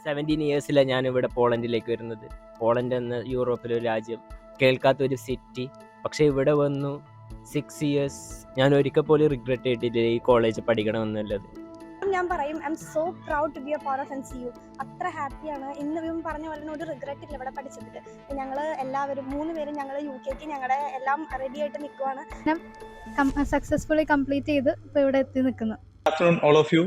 17 ഇയേഴ്സിലാണ് ഞാനിവിടെ പോളണ്ടിലേക്ക് വരുന്നത്. പോളണ്ട് എന്ന യൂറോപ്പിലെ ഒരു രാജ്യം, കേൾക്കാത്തൊരു സിറ്റി. പക്ഷേ ഇവിടെ വന്നു 6 ഇയേഴ്സ്. ഞാൻ ഒരിക്കൽ പോലും റിഗ്രറ്റ് ചെയ്തിട്ടില്ല ഈ കോളേജ് പഠിക്കണമെന്നുള്ളത്. ഞാൻ പറയും I am so proud to be a part of NCU. അത്ര ഹാപ്പിയാണ്. ഇന്നും പറഞ്ഞ പോലെ ഒരു റിഗ്രറ്റ് ഇല്ല ഇവിടെ പഠിച്ചിട്ട്. ഞങ്ങൾ എല്ലാവരും 3 പേരും ഞങ്ങൾ UK ഞങ്ങളുടെ എല്ലാം റെഡി ആയിട്ട് നിൽക്കുവാണ്. സക്സസ്ഫുള്ളി കംപ്ലീറ്റ് ചെയ്ത് ഇപ്പോൾ ഇവിടെ എത്തി നിൽക്കുന്നു. Good afternoon, all of you,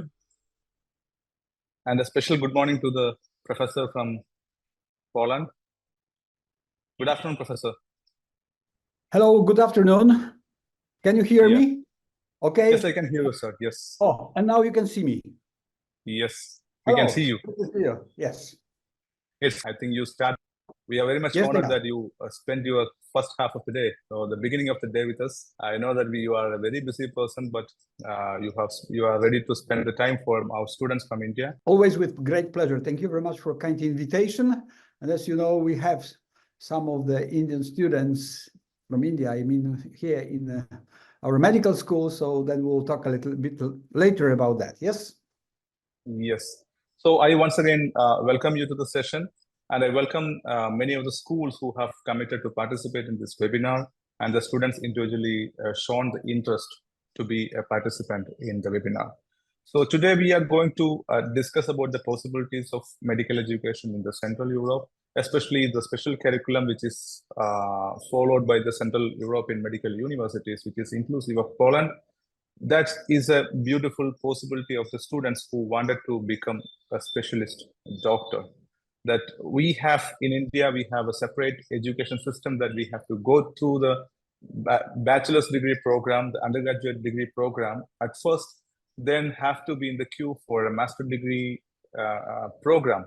and a special good morning to the professor from Poland. Good afternoon, professor. Hello, good afternoon. Can you hear me? Okay. Yes, I can hear you, sir. Yes. Oh, and now you can see me. Yes, we can see you. Good to see you. Yes. Yes, I think you start. We are very much honored that you spend your first half of the day, or the beginning of the day, with us. I know that you are a very busy person, but you are ready to spend the time for our students from India. Always with great pleasure. Thank you very much for a kind invitation. And as you know, we have some of the Indian students from India. I mean, here in our medical school. So then we'll talk a little bit later about that. Yes. Yes. So I once again welcome you to the session. And I welcome many of the schools who have committed to participate in this webinar, and the students individually shown the interest to be a participant in the webinar. So today we are going to discuss about the possibilities of medical education in the Central Europe, especially the special curriculum which is followed by the Central European medical universities, which is inclusive of Poland. That is a beautiful possibility of the students who wanted to become a specialist doctor. That we have in India, we have a separate education system that we have to go through the bachelor's degree program, the undergraduate degree program at first, then have to be in the queue for a master degree program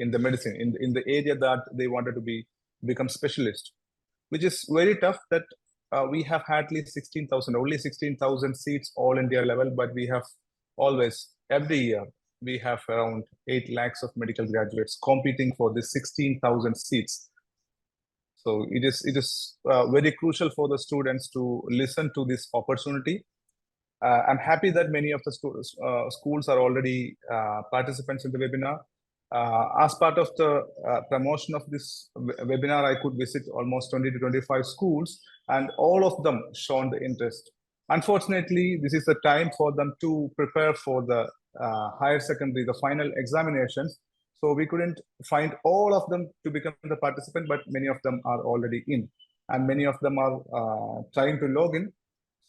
in the medicine, in the area that they wanted to become specialist, which is very tough. That we have hardly 16,000, only 16,000 seats all India level, but we have always, every year, we have around 8 lakhs of medical graduates competing for the 16,000 seats. So it is very crucial for the students to listen to this opportunity. I'm happy that many of the schools are already participants in the webinar. As part of the promotion of this webinar, I could visit almost 20 to 25 schools, and all of them shown the interest. Unfortunately, this is the time for them to prepare for the higher secondary, the final examinations. So we couldn't find all of them to become the participant, but many of them are already in, and many of them are trying to log in.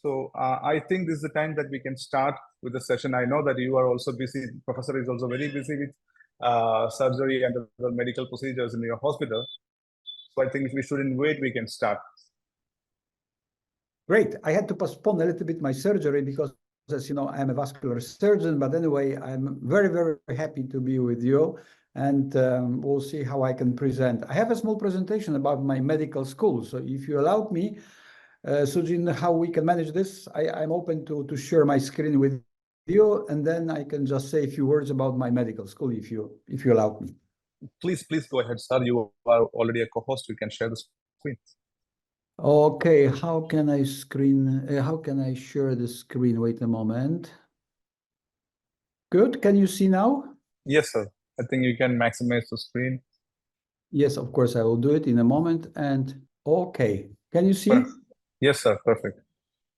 So I think this is the time that we can start with the session. I know that you are also busy. Professor is also very busy with surgery and the medical procedures in your hospital. So I think if we shouldn't wait, we can start. Great. I had to postpone a little bit my surgery because, as you know, I'm a vascular surgeon. But anyway, I'm very, very happy to be with you. And we'll see how I can present. I have a small presentation about my medical school. So if you allow me, Sujin, how we can manage this, I'm open to share my screen with you. And then I can just say a few words about my medical school, if you allow me. Please go ahead, sir. You are already a co-host. You can share the screen. Okay, how can I share the screen? Wait a moment. Good, can you see now? Yes, sir. I think you can maximize the screen. Yes, of course, I will do it in a moment. And okay, can you see? Perfect. Yes, sir, perfect.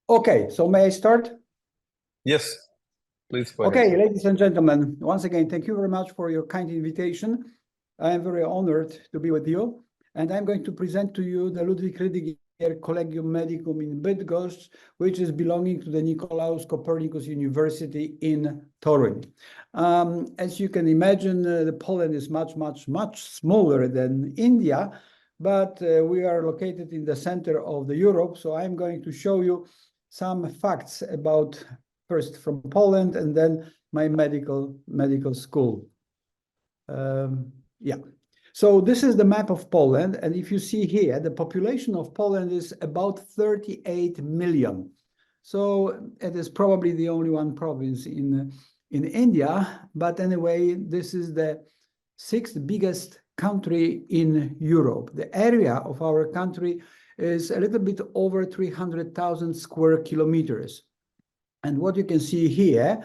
Okay, so may I start? Yes, please go ahead. Okay, ladies and gentlemen, once again, thank you very much for your kind invitation. I am very honored to be with you. And I'm going to present to you the Ludwig Rydiger Collegium Medicum in Bydgoszcz, which is belonging to the Nicolaus Copernicus University in Torun. As you can imagine, Poland is much smaller than India, but we are located in the center of the Europe. So I'm going to show you some facts about, first from Poland, and then my medical school. Yeah. So this is the map of Poland, and if you see here, the population of Poland is about 38 million. So it is probably the only one province in India, but anyway, this is the 6th biggest country in Europe. The area of our country is a little bit over 300,000 square kilometers. And what you can see here,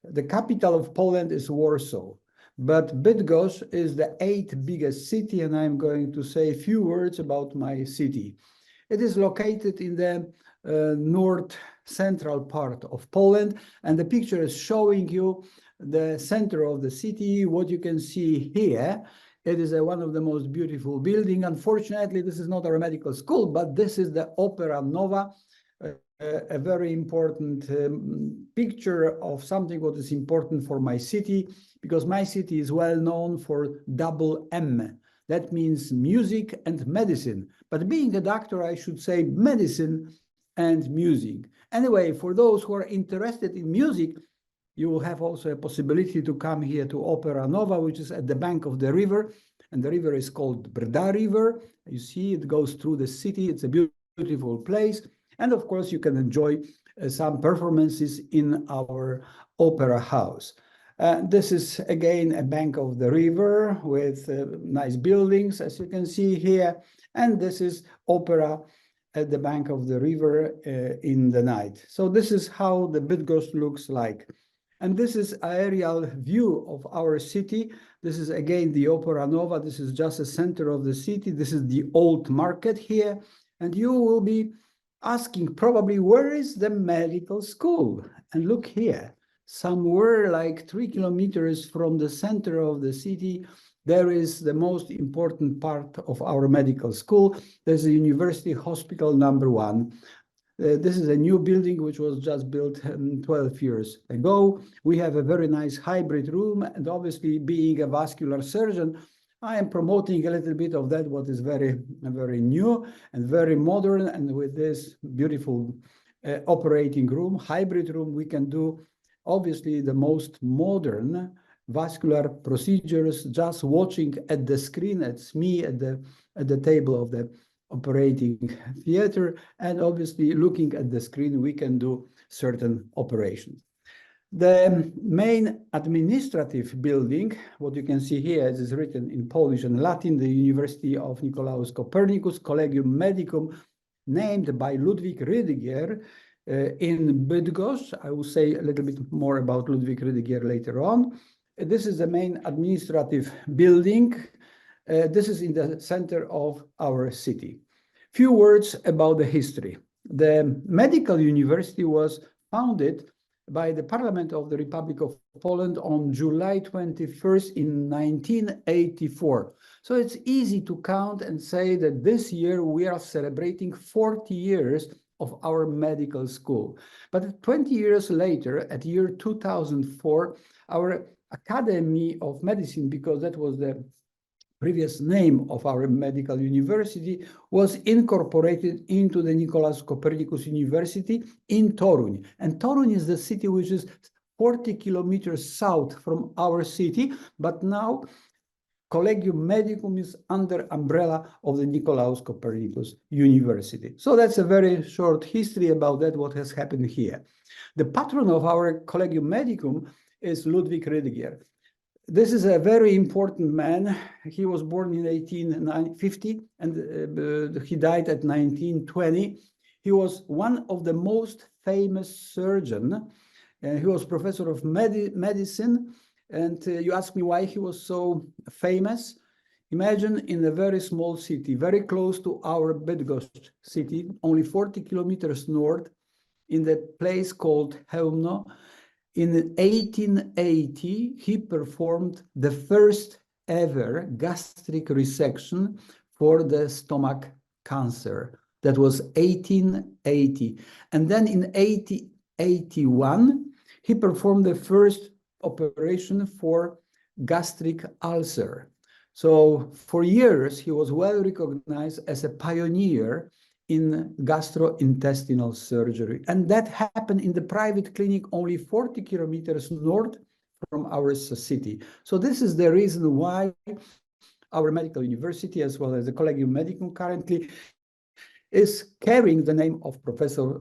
the capital of Poland is Warsaw. but Bydgoszcz is the 8th biggest city, and I'm going to say a few words about my city. It is located in the north central part of Poland, and the picture is showing you the center of the city. What you can see here, it is one of the most beautiful buildings. Unfortunately, this is not our medical school, but this is the Opera Nova, a very important picture of something what is important for my city, because my city is well known for double M. That means music and medicine. But being a doctor, I should say medicine and music. Anyway, for those who are interested in music, you will have also a possibility to come here to Opera Nova, which is at the bank of the river. And the river is called Brda River. You see, it goes through the city. It's a beautiful place. And of course, you can enjoy some performances in our opera house. This is again a bank of the river with nice buildings, as you can see here. And this is opera at the bank of the river in the night. So this is how the Bydgoszcz looks like. And this is an aerial view of our city. This is again the Opera Nova. This is just the center of the city. This is the old market here. And you will be asking probably, where is the medical school? And look here, somewhere like 3 kilometers from the center of the city, there is the most important part of our medical school. There's the University Hospital #1. This is a new building which was just built 12 years ago. We have a very nice hybrid room, and obviously being a vascular surgeon, I am promoting a little bit of that, what is very, very new and very modern. And with this beautiful operating room, hybrid room, we can do obviously the most modern vascular procedures, just watching at the screen. It's me at the table of the operating theater, and obviously looking at the screen, we can do certain operations. The main administrative building, what you can see here is written in Polish and Latin, the University of Nicolaus Copernicus Collegium Medicum, named by Ludwig Rydiger in Bydgoszcz. I will say a little bit more about Ludwig Rydiger later on. This is the main administrative building. This is in the center of our city. Few words about the history. The medical university was founded by the Parliament of the Republic of Poland on July 21st in 1984. So it's easy to count and say that this year we are celebrating 40 years of our medical school. But 20 years later, at year 2004, our Academy of Medicine, because that was the previous name of our medical university, was incorporated into the Nicolaus Copernicus University in Toruń. And Toruń is the city which is 40 kilometers south from our city, but now Collegium Medicum is under umbrella of the Nicolaus Copernicus University. So that's a very short history about that, what has happened here. The patron of our Collegium Medicum is Ludwig Rydiger. This is a very important man. He was born in 1850 and he died at 1920. He was one of the most famous surgeons. He was professor of medicine. And you ask me why he was so famous. Imagine in a very small city, very close to our Bydgoszcz city, only 40 kilometers north, in the place called Chełmno. In 1880, he performed the first ever gastric resection for the stomach cancer. That was 1880. And then in 1881, he performed the first operation for gastric ulcer. So for years, he was well recognized as a pioneer in gastrointestinal surgery. And that happened in the private clinic only 40 kilometers north from our city. So this is the reason why our medical university, as well as the Collegium Medicum currently, is carrying the name of Professor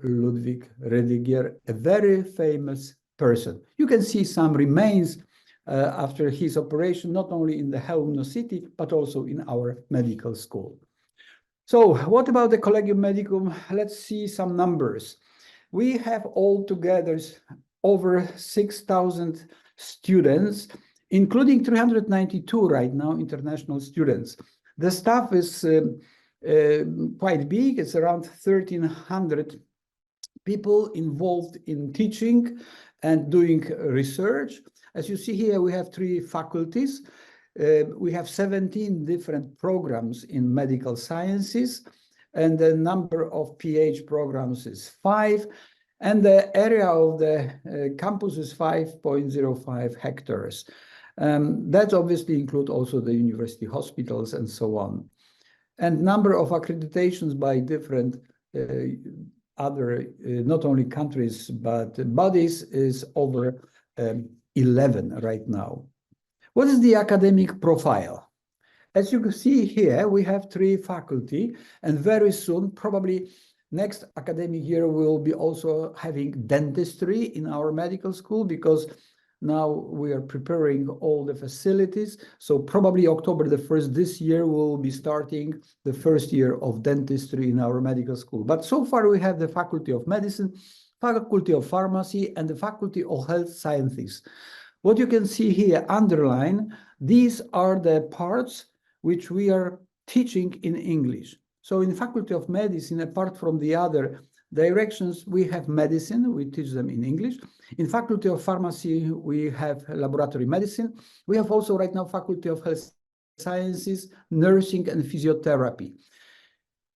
Ludwig Rydiger, a very famous person. You can see some remains after his operation, not only in the Chełmno city, but also in our medical school. So what about the Collegium Medicum? Let's see some numbers. We have altogether over 6,000 students including 392 right now international students. The staff is quite big. It's around 1,300 people involved in teaching and doing research. As you see here, we have 3 faculties. We have 17 different programs in medical sciences, and the number of PH programs is 5, and the area of the campus is 5.05 hectares. That obviously include also the university hospitals and so on. And number of accreditations by different other, not only countries, but bodies is over 11 right now. What is the academic profile? As you can see here, we have 3 faculty, and very soon, probably next academic year, we'll be also having dentistry in our medical school, because now we are preparing all the facilities. So probably October the 1st this year, we'll be starting the first year of dentistry in our medical school. But so far we have the Faculty of Medicine, Faculty of Pharmacy, and the Faculty of Health Sciences. What you can see here underline, these are the parts which we are teaching in English. So in Faculty of Medicine, apart from the other directions, we have medicine, we teach them in English. In Faculty of Pharmacy, we have laboratory medicine. We have also right now Faculty of Health Sciences, nursing and physiotherapy.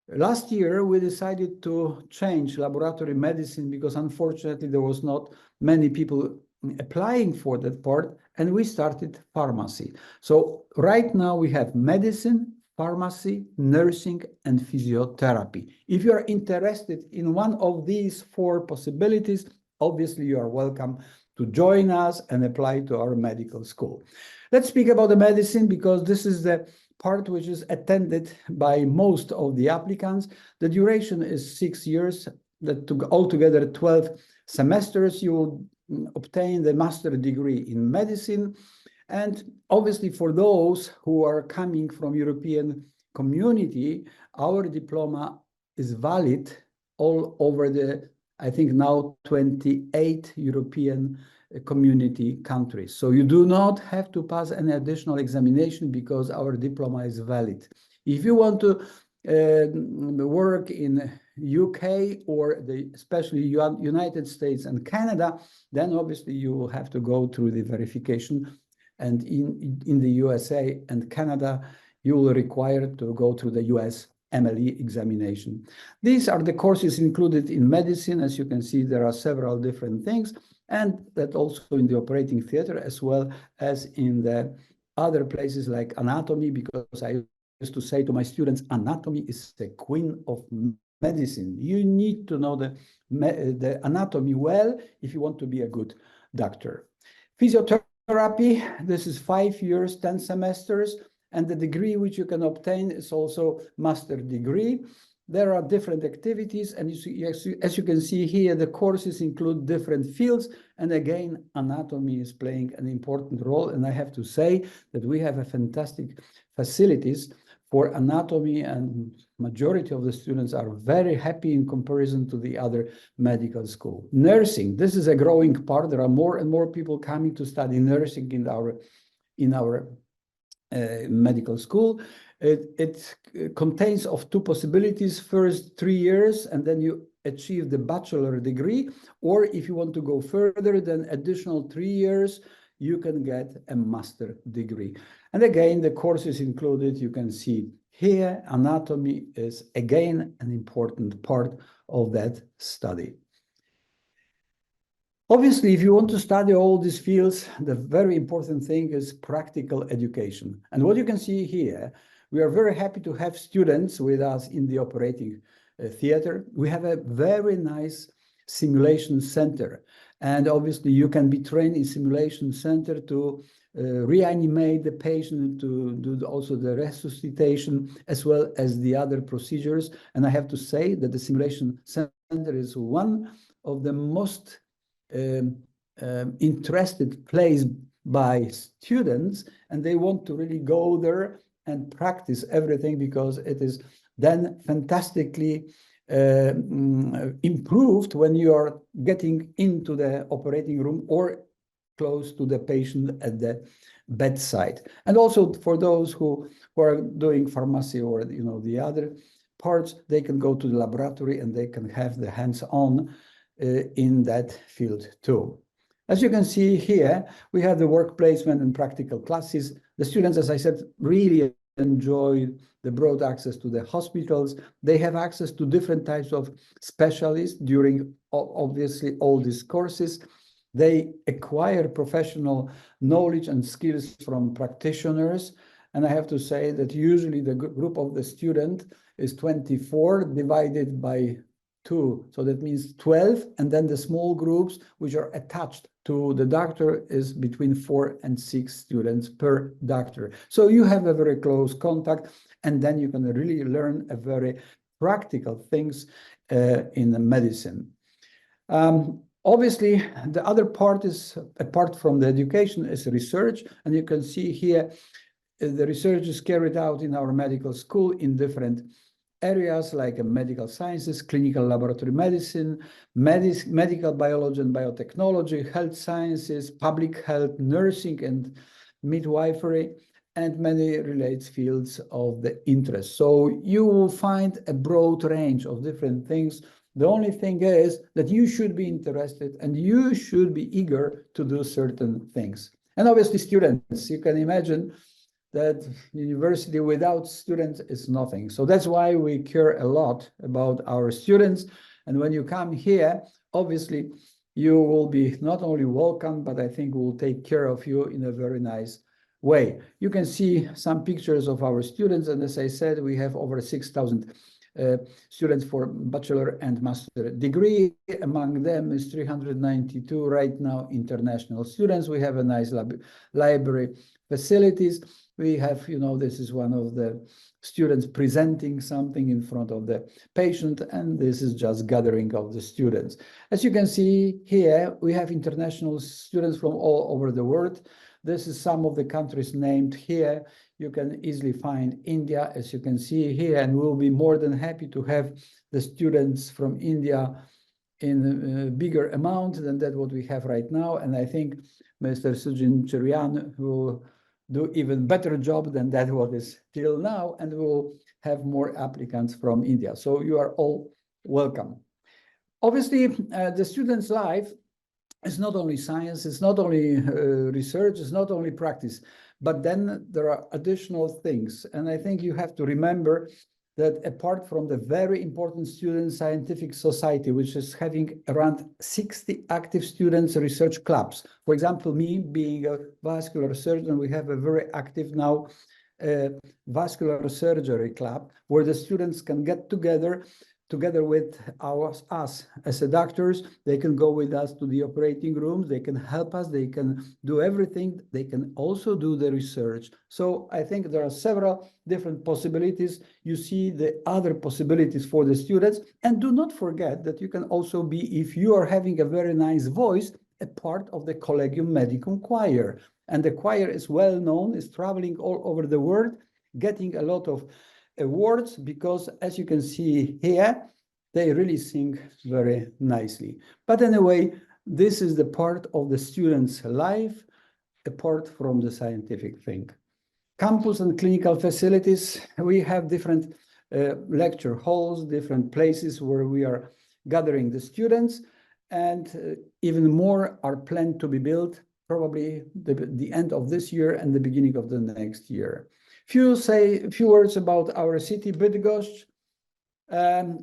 Last year, we decided to change laboratory medicine because unfortunately there was not many people applying for that part, and we started pharmacy. So right now we have medicine, pharmacy, nursing, and physiotherapy. If you are interested in one of these 4 possibilities, obviously you are welcome to join us and apply to our medical school. Let's speak about the medicine, because this is the part which is attended by most of the applicants. The duration is 6 years, that altogether 12 semesters. You will obtain the master's degree in medicine. And obviously for those who are coming from European community, our diploma is valid all over the, I think now 28 European community countries. So you do not have to pass any additional examination because our diploma is valid. If you want to work in UK or especially United States and Canada, then obviously you will have to go through the verification. And in the USA and Canada, you will require to go through the US MLE examination. These are the courses included in medicine. As you can see, there are several different things, and that also in the operating theater, as well as in the other places like anatomy, because I used to say to my students, anatomy is the queen of medicine. You need to know the anatomy well if you want to be a good doctor. Physiotherapy, this is 5 years, 10 semesters, and the degree which you can obtain is also master degree. There are different activities, and as you can see here, the courses include different fields, and again, anatomy is playing an important role, and I have to say that we have a fantastic facilities for anatomy, and majority of the students are very happy in comparison to the other medical school. Nursing, this is a growing part. There are more and more people coming to study nursing in our medical school. It contains of 2 possibilities. First 3 years, and then you achieve the bachelor degree, or if you want to go further, then additional 3 years, you can get a master degree. And again, the courses included, you can see here, anatomy is again an important part of that study. Obviously, if you want to study all these fields, the very important thing is practical education. And what you can see here, we are very happy to have students with us in the operating theater. We have a very nice simulation center. And obviously, you can be trained in simulation center to reanimate the patient, to do also the resuscitation, as well as the other procedures. And I have to say that the simulation center is one of the most interested place by students, and they want to really go there and practice everything, because it is then fantastically improved when you are getting into the operating room or close to the patient at the bedside. And also for those who are doing pharmacy or the other parts, they can go to the laboratory and they can have the hands-on in that field too. As you can see here, we have the work placement and practical classes. The students, as I said, really enjoy the broad access to the hospitals. They have access to different types of specialists during, obviously, all these courses. They acquire professional knowledge and skills from practitioners. And I have to say that usually the group of the student is 24 divided by 2. So that means 12. And then the small groups which are attached to the doctor is between 4 and 6 students per doctor. So you have a very close contact, and then you can really learn a very practical things in medicine. Obviously, the other part is, apart from the education, is research. And you can see here, the research is carried out in our medical school in different areas like medical sciences, clinical laboratory medicine, medical biology and biotechnology, health sciences, public health, nursing and midwifery, and many related fields of the interest. So you will find a broad range of different things. The only thing is that you should be interested and you should be eager to do certain things. And obviously students, you can imagine that university without students is nothing. So that's why we care a lot about our students. And when you come here, obviously, you will be not only welcome, but I think we'll take care of you in a very nice way. You can see some pictures of our students. And as I said, we have over 6,000 students for bachelor and master degree. Among them is 392 right now international students. We have a nice library facilities. We have, this is one of the students presenting something in front of the patient, and this is just gathering of the students. As you can see here, we have international students from all over the world. This is some of the countries named here. You can easily find India, as you can see here, and we'll be more than happy to have the students from India in a bigger amount than that what we have right now. And I think Mr. Sujin C Cherian will do even better job than that what is till now, and we'll have more applicants from India. So you are all welcome. Obviously, the student's life is not only science, it's not only research, it's not only practice, but then there are additional things. And I think you have to remember that apart from the very important student scientific society, which is having around 60 active students research clubs. For example, me being a vascular surgeon, we have a very active now vascular surgery club where the students can get together with us as a doctors. They can go with us to the operating rooms, they can help us, they can do everything, they can also do the research. So I think there are several different possibilities. You see the other possibilities for the students, and do not forget that you can also be, if you are having a very nice voice, a part of the Collegium Medicum choir. And the choir is well known, is traveling all over the world, getting a lot of awards, because as you can see here, they really sing very nicely. But anyway, this is the part of the student's life apart from the scientific thing. Campus and clinical facilities, we have different lecture halls, different places where we are gathering the students, and even more are planned to be built probably the end of this year and the beginning of the next year. Few words about our city, Bydgoszcz.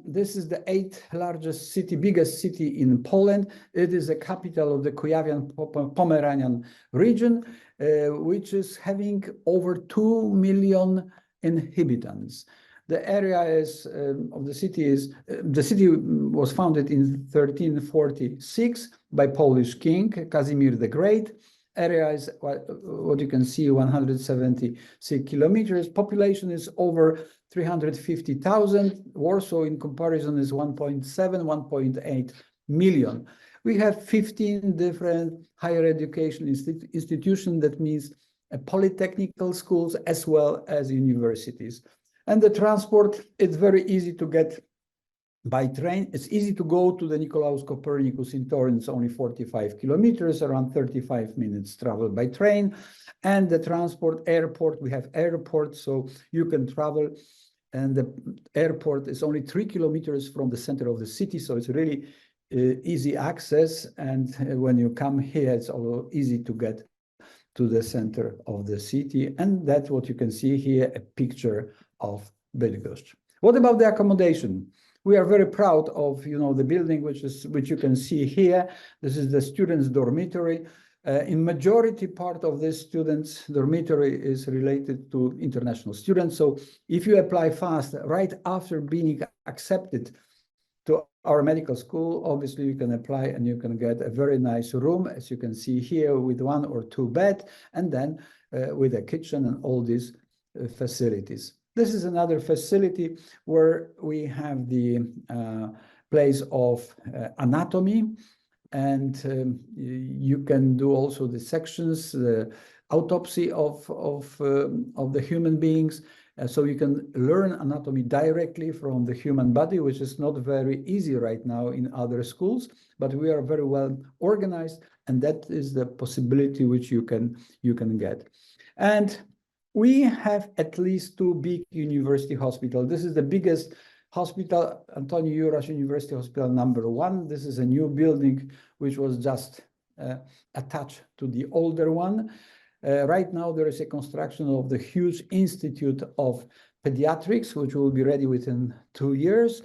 This is the 8th largest city, biggest city in Poland. It is the capital of the Kujawian-Pomeranian region, which is having over 2 million inhabitants. The area is of the city is the city was founded in 1346 by Polish King Casimir the Great. Area is what you can see, 176 kilometers. Population is over 350,000. Warsaw, in comparison, is 1.7, 1.8 million. We have 15 different higher education institutions. That means polytechnical schools as well as universities. And the transport, it's very easy to get by train. It's easy to go to the Nicolaus Copernicus in Torino. It's only 45 kilometers, around 35 minutes travel by train. And the transport airport, we have airport, so you can travel. And the airport is only 3 kilometers from the center of the city, so it's really easy access. And when you come here, it's also easy to get to the center of the city. And that's what you can see here, a picture of Bydgoszcz. What about the accommodation? We are very proud of, the building, which you can see here. This is the students' dormitory. In majority part of this students' dormitory is related to international students. So if you apply fast, right after being accepted to our medical school, obviously you can apply and you can get a very nice room, as you can see here, with 1 or 2 beds, and then with a kitchen and all these facilities. This is another facility where we have the place of anatomy, and you can do also the sections, the autopsy of the human beings. So you can learn anatomy directly from the human body, which is not very easy right now in other schools, but we are very well organized, and that is the possibility which you can get. And we have at least 2 big university hospitals. This is the biggest hospital, Antoni Jurasz University Hospital #1. This is a new building which was just attached to the older one. Right now there is a construction of the huge Institute of Pediatrics, which will be ready within 2 years.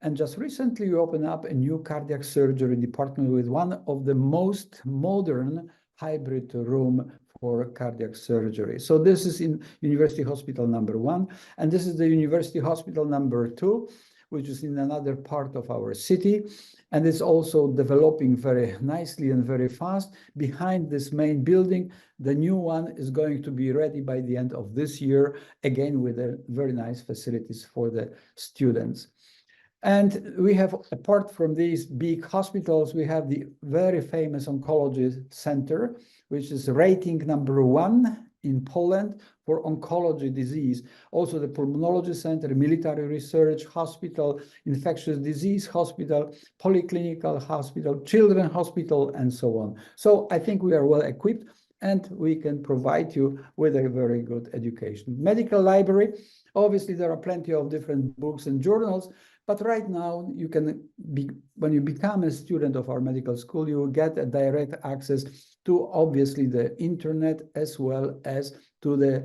And just recently we opened up a new cardiac surgery department with one of the most modern hybrid room for cardiac surgery. So this is in University Hospital #1, and this is the University Hospital #2, which is in another part of our city, and it's also developing very nicely and very fast. Behind this main building, the new one is going to be ready by the end of this year, again with very nice facilities for the students. And we have, apart from these big hospitals, we have the very famous oncology center, which is rating #1 in Poland for oncology disease. Also the pulmonology center, military research hospital, infectious disease hospital, polyclinical hospital, children's hospital, and so on. So I think we are well equipped and we can provide you with a very good education. Medical library, obviously there are plenty of different books and journals, but right now, you can when you become a student of our medical school, you will get a direct access to obviously the internet, as well as to the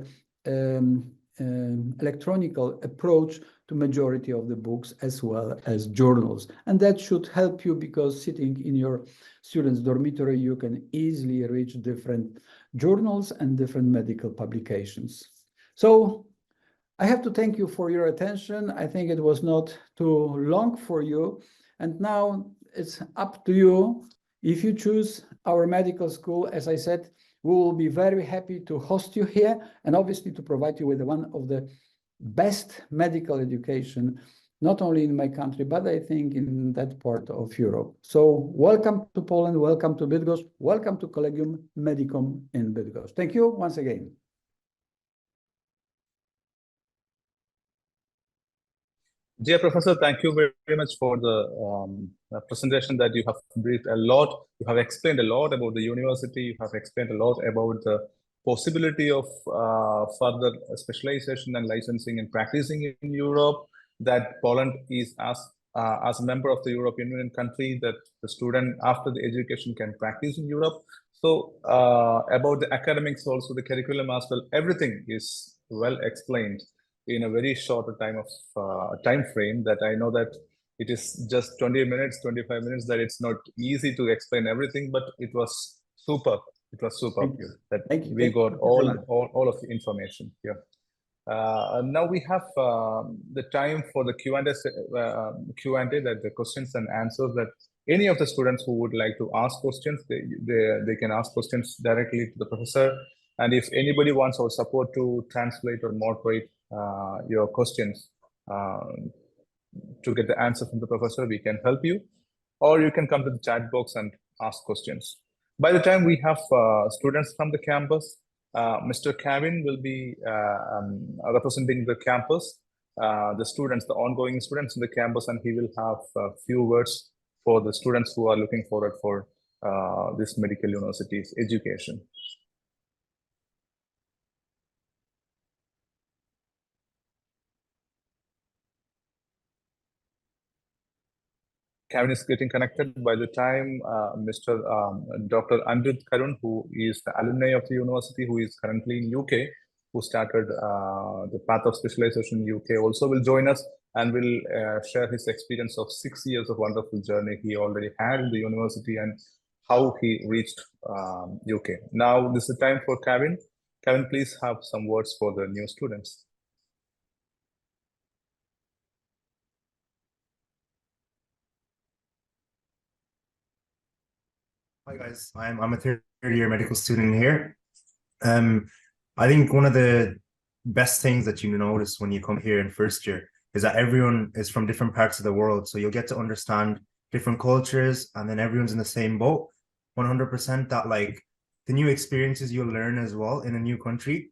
electronic approach to majority of the books, as well as journals. And that should help you, because sitting in your student's dormitory, you can easily reach different journals and different medical publications. So I have to thank you for your attention. I think it was not too long for you. And now it's up to you. If you choose our medical school, as I said, we will be very happy to host you here and obviously to provide you with one of the best medical education, not only in my country, but I think in that part of Europe. So welcome to Poland, welcome to Bydgoszcz, welcome to Collegium Medicum in Bydgoszcz. Thank you once again. Dear Professor, thank you very much for the presentation that you have briefed a lot. You have explained a lot about the university. You have explained a lot about the possibility of further specialization and licensing and practicing in Europe, that Poland is as a member of the European Union country, that the student after the education can practice in Europe. So about the academics also, the curriculum as well, everything is well explained in a very short time frame, that I know that it is just 20 minutes, 25 minutes, that it's not easy to explain everything, but it was super. It was super that we got all of the information here. Now we have the time for the Q&A, that the questions and answers, that any of the students who would like to ask questions, they can ask questions directly to the professor. And if anybody wants our support to translate or moderate your questions to get the answer from the professor, we can help you, or you can come to the chat box and ask questions. By the time we have students from the campus, Mr. Jawien will be representing the campus. the students, the ongoing students in the campus, and he will have a few words for the students who are looking forward for this medical university's education. Kevin is getting connected. By the time Mr. Dr. Andrit Karun, who is the alumni of the university, who is currently in UK, who started the path of specialization in UK, also will join us and will share his experience of 6 years of wonderful journey he already had in the university and how he reached UK. Now this is the time for Kevin. Kevin, please have some words for the new students. Hi guys, I'm a third year medical student here. I think one of the best things that you notice when you come here in first year is that everyone is from different parts of the world. So you'll get to understand different cultures, and then everyone's in the same boat. 100% that like the new experiences you'll learn as well in a new country,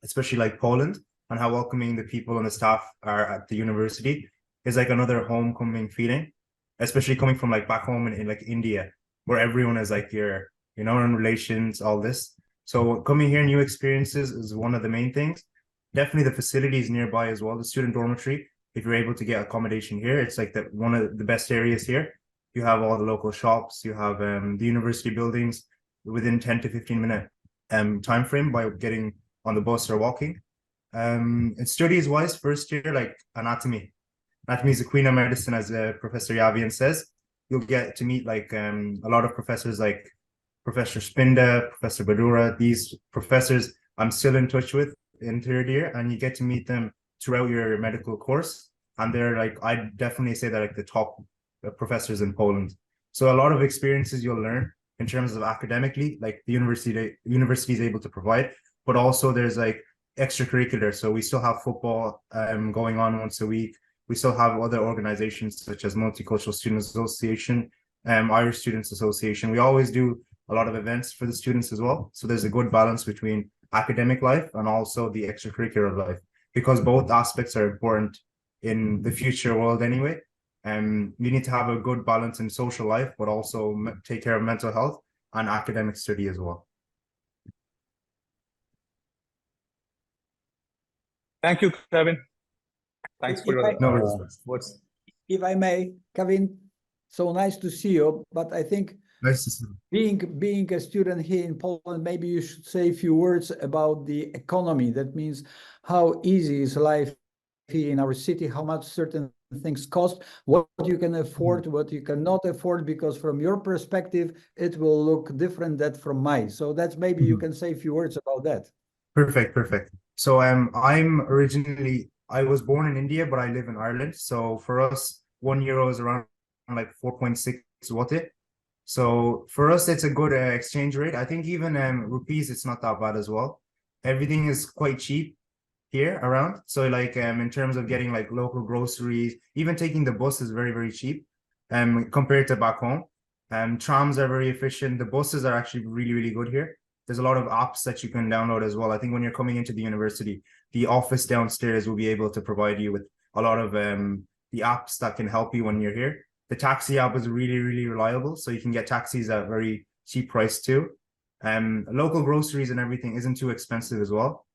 especially like Poland, and how welcoming the people and the staff are at the university is like another homecoming feeling, especially coming from like back home in like India, where everyone is like your, you know, in relations, all this. So coming here, new experiences is one of the main things. Definitely the facilities nearby as well. The student dormitory, if you're able to get accommodation here, it's like that one of the best areas here. You have all the local shops, you have the university buildings within 10 to 15 minute time frame by getting on the bus or walking. And studies wise, first year, like anatomy. Anatomy is the queen of medicine, as Professor Jawien says. You'll get to meet like a lot of professors like Professor Spinda, Professor Badura. These professors I'm still in touch with in third year, and you get to meet them throughout your medical course. And they're like, I definitely say they're like the top professors in Poland. So a lot of experiences you'll learn in terms of academically, like the university is able to provide, but also there's like extracurricular. So we still have football going on once a week. We still have other organizations such as Multicultural Students Association, Irish Students Association. We always do a lot of events for the students as well. So there's a good balance between academic life and also the extracurricular life, because both aspects are important in the future world anyway. You need to have a good balance in social life, but also take care of mental health and academic study as well. Thank you, Kevin. Thanks for your words. If I may, Kevin, so nice to see you. But I think Nice to see you. being a student here in Poland, maybe you should say a few words about the economy. That means how easy is life here in our city, how much certain things cost, what you can afford, what you cannot afford, because from your perspective, it will look different than from mine. So that's maybe you can say a few words about that. Perfect. So I was born in India, but I live in Ireland. So for us, €1 is around like 4.6 zloty. So for us, it's a good exchange rate. I think even rupees, it's not that bad as well. Everything is quite cheap here around. So like in terms of getting like local groceries, even taking the bus is very, very cheap compared to back home. Trams are very efficient. The buses are actually really, really good here. There's a lot of apps that you can download as well. I think when you're coming into the university, the office downstairs will be able to provide you with a lot of the apps that can help you when you're here. The taxi app is really, really reliable. So you can get taxis at very cheap price too. Local groceries and everything isn't too expensive as well.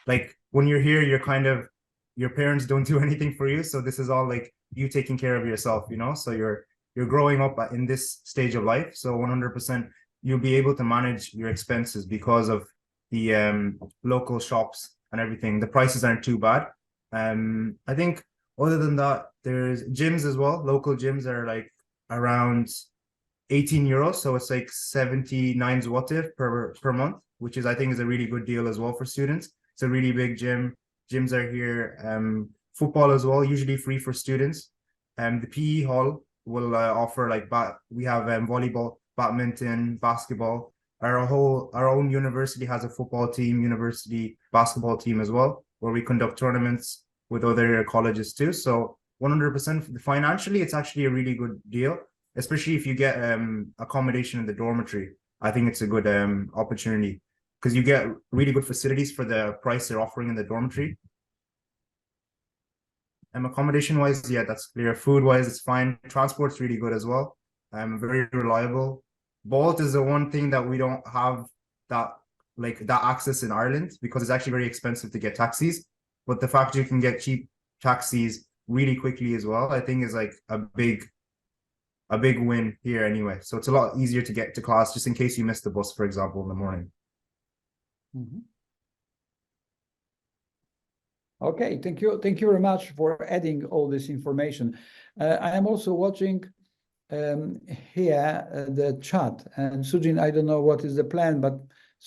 Like when you're here, your parents don't do anything for you. So this is all like you taking care of yourself, you know? So you're growing up in this stage of life. So 100%, you'll be able to manage your expenses because of the local shops and everything. The prices aren't too bad. I think other than that, there's gyms as well. Local gyms are like around €18. So it's like 79 zloty per month, which is, I think, is a really good deal as well for students. It's a really big gym. Gyms are here. Football as well, usually free for students. The PE hall will offer like we have volleyball, badminton, basketball. Our own university has a football team, university basketball team as well, where we conduct tournaments with other colleges too. So 100% financially, it's actually a really good deal, especially if you get accommodation in the dormitory. I think it's a good opportunity because you get really good facilities for the price they're offering in the dormitory. Accommodation wise, yeah, that's clear. Food wise, it's fine. Transport's really good as well. Very reliable. Bolt is the one thing that we don't have that access in Ireland, because it's actually very expensive to get taxis. But the fact you can get cheap taxis really quickly as well, I think is like a big win here anyway. So it's a lot easier to get to class, just in case you miss the bus, for example, in the morning. Mhm. Okay, thank you. Thank you very much for adding all this information. I am also watching here the chat, and Sujin, I don't know what is the plan, but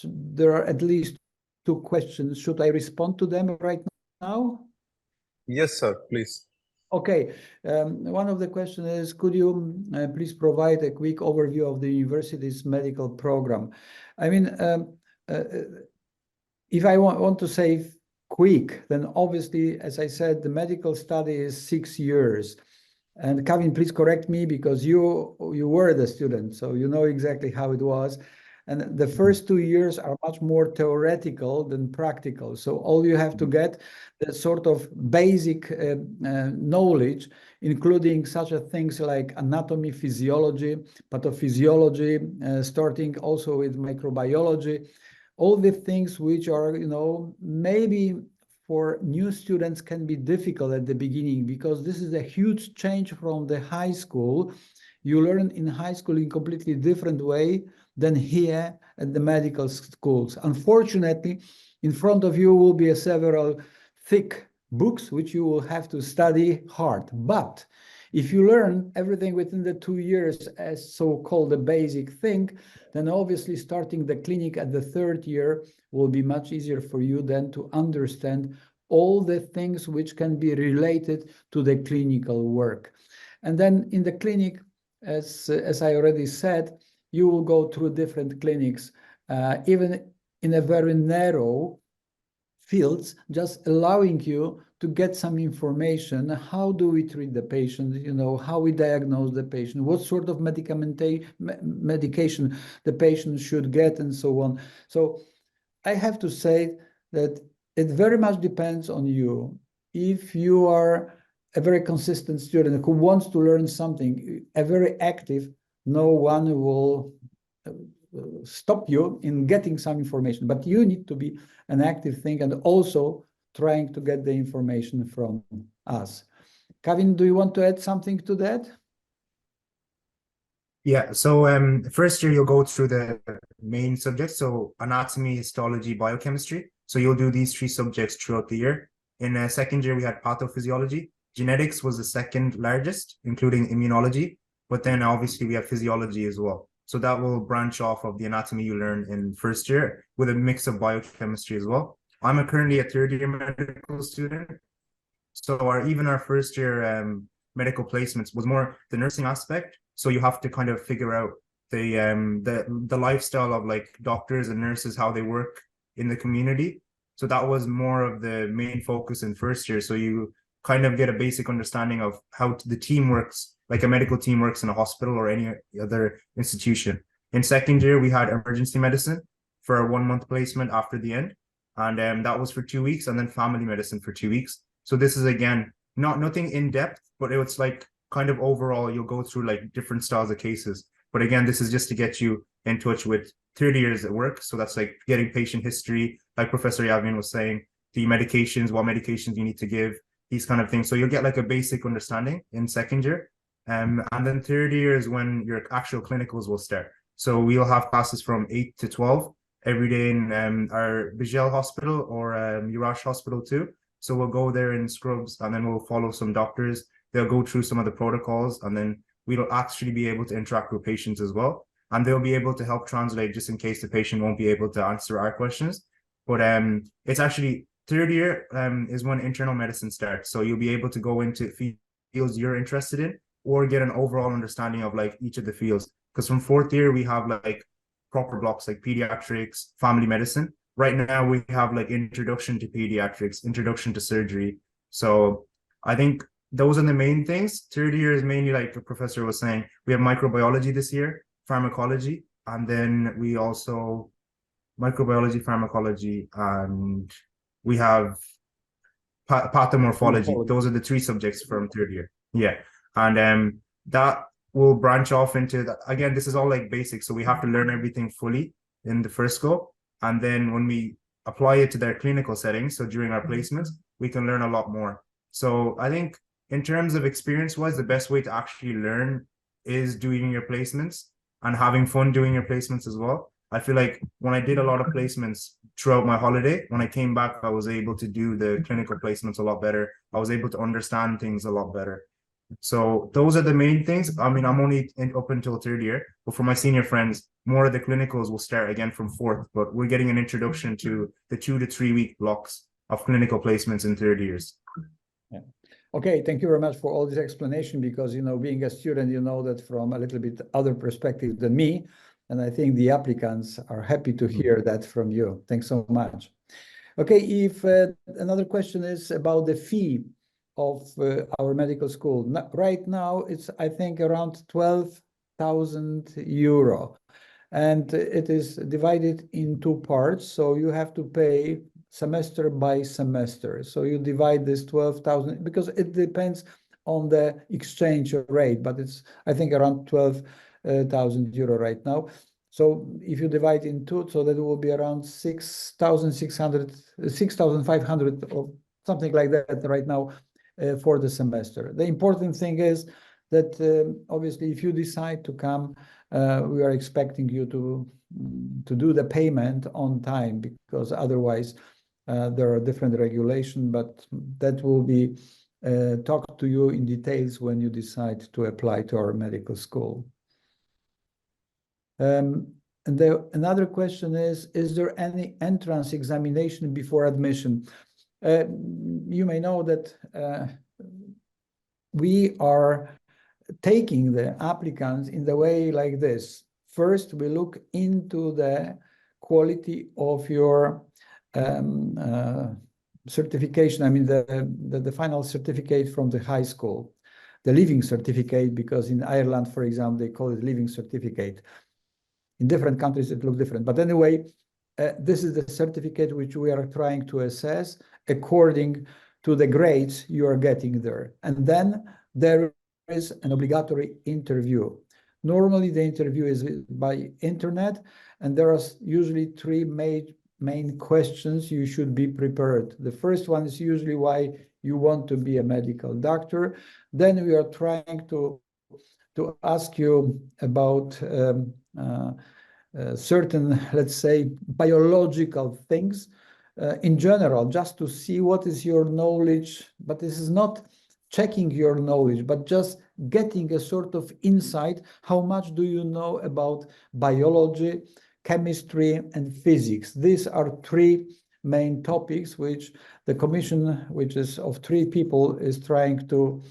there are at least 2 questions. Should I respond to them right now? Yes, sir, please. Okay, one of the questions is, could you please provide a quick overview of the university's medical program? I mean, if I want to say quick, then obviously, as I said, the medical study is 6 years. And Jawien, please correct me, because you were the student, so you know exactly how it was. And the first 2 years are much more theoretical than practical. So all you have to get the sort of basic knowledge, including such things like anatomy, physiology, pathophysiology, starting also with microbiology, all the things which are, you know, maybe for new students can be difficult at the beginning, because this is a huge change from the high school. You learn in high school in completely different way than here at the medical schools. Unfortunately, in front of you will be several thick books which you will have to study hard. But if you learn everything within the 2 years as so-called the basic thing, then obviously starting the clinic at the 3rd year will be much easier for you then to understand all the things which can be related to the clinical work. And then in the clinic, as I already said, you will go through different clinics, even in a very narrow fields, just allowing you to get some information. How do we treat the patient? You know, how we diagnose the patient, what sort of medication the patient should get, and so on. So I have to say that it very much depends on you. If you are a very consistent student who wants to learn something, a very active, no one will stop you in getting some information, but you need to be an active thing and also trying to get the information from us. Jawien, do you want to add something to that? Yeah, so first year you'll go through the main subjects, so anatomy, histology, biochemistry. So you'll do these 3 subjects throughout the year. In second year, we had pathophysiology. Genetics was the 2nd largest, including immunology, but then obviously we have physiology as well. So that will branch off of the anatomy you learn in first year with a mix of biochemistry as well. I'm currently a 3rd year medical student. So even our first year medical placements was more the nursing aspect. So you have to kind of figure out the lifestyle of like doctors and nurses, how they work in the community. So that was more of the main focus in first year. So you kind of get a basic understanding of how the team works, like a medical team works in a hospital or any other institution. In second year, we had emergency medicine for a 1-month placement after the end. And that was for 2 weeks, and then family medicine for 2 weeks. So this is, again, nothing in depth, but it's like kind of overall, you'll go through like different styles of cases. But again, this is just to get you in touch with 30 years at work. So that's like getting patient history, like Professor Jawien was saying, the medications, what medications you need to give, these kind of things. So you'll get like a basic understanding in second year. And then third year is when your actual clinicals will start. So we'll have classes from 8 to 12 every day in our Bijel hospital or Urash hospital too. So we'll go there in scrubs, and then we'll follow some doctors. They'll go through some of the protocols, and then we'll actually be able to interact with patients as well. And they'll be able to help translate just in case the patient won't be able to answer our questions. But it's actually third year is when internal medicine starts. So you'll be able to go into fields you're interested in or get an overall understanding of like each of the fields. Because from fourth year, we have like proper blocks like pediatrics, family medicine. Right now, we have like introduction to pediatrics, introduction to surgery. So I think those are the main things. Third year is mainly like the professor was saying, we have microbiology this year, pharmacology, and then we also microbiology, pharmacology, and we have pathomorphology. Morphology. Those are the 3 subjects from 3rd year. Yeah. And that will branch off into that. Again, this is all like basics. So we have to learn everything fully in the first go. And then when we apply it to their clinical settings, so during our placements, we can learn a lot more. So I think in terms of experience-wise, the best way to actually learn is doing your placements and having fun doing your placements as well. I feel like when I did a lot of placements throughout my holiday, when I came back, I was able to do the clinical placements a lot better. I was able to understand things a lot better. So those are the main things. I mean, I'm only up until 3rd year, but for my senior friends, more of the clinicals will start again from 4th, but we're getting an introduction to the 2 to 3 week blocks of clinical placements in 3rd years. Yeah. Okay, thank you very much for all this explanation, because, being a student, that from a little bit other perspective than me, and I think the applicants are happy to hear that from you. Thanks so much. Okay, if another question is about the fee of our medical school. Right now, it's, I think, around 12,000 euro. And it is divided in 2 parts. So you have to pay semester by semester. So you divide this 12,000, because it depends on the exchange rate, but it's, I think, around 12,000 euro right now. So if you divide in 2, so that will be around 6,600, 6,500 or something like that right now for the semester. The important thing is that obviously, if you decide to come, we are expecting you to do the payment on time, because otherwise there are different regulations, but that will be talked to you in details when you decide to apply to our medical school. And another question is there any entrance examination before admission? You may know that we are taking the applicants in the way like this. First, we look into the quality of your certification. I mean, the final certificate from the high school, the leaving certificate, because in Ireland, for example, they call it leaving certificate. In different countries, it looks different. But anyway, this is the certificate which we are trying to assess according to the grades you are getting there. And then there is an obligatory interview. Normally, the interview is by internet, and there are usually 3 main questions you should be prepared. The first one is usually why you want to be a medical doctor. Then we are trying to ask you about certain, let's say, biological things in general, just to see what is your knowledge. But this is not checking your knowledge, but just getting a sort of insight. How much do you know about biology, chemistry, and physics? These are 3 main topics which the commission, which is of 3 people, is trying to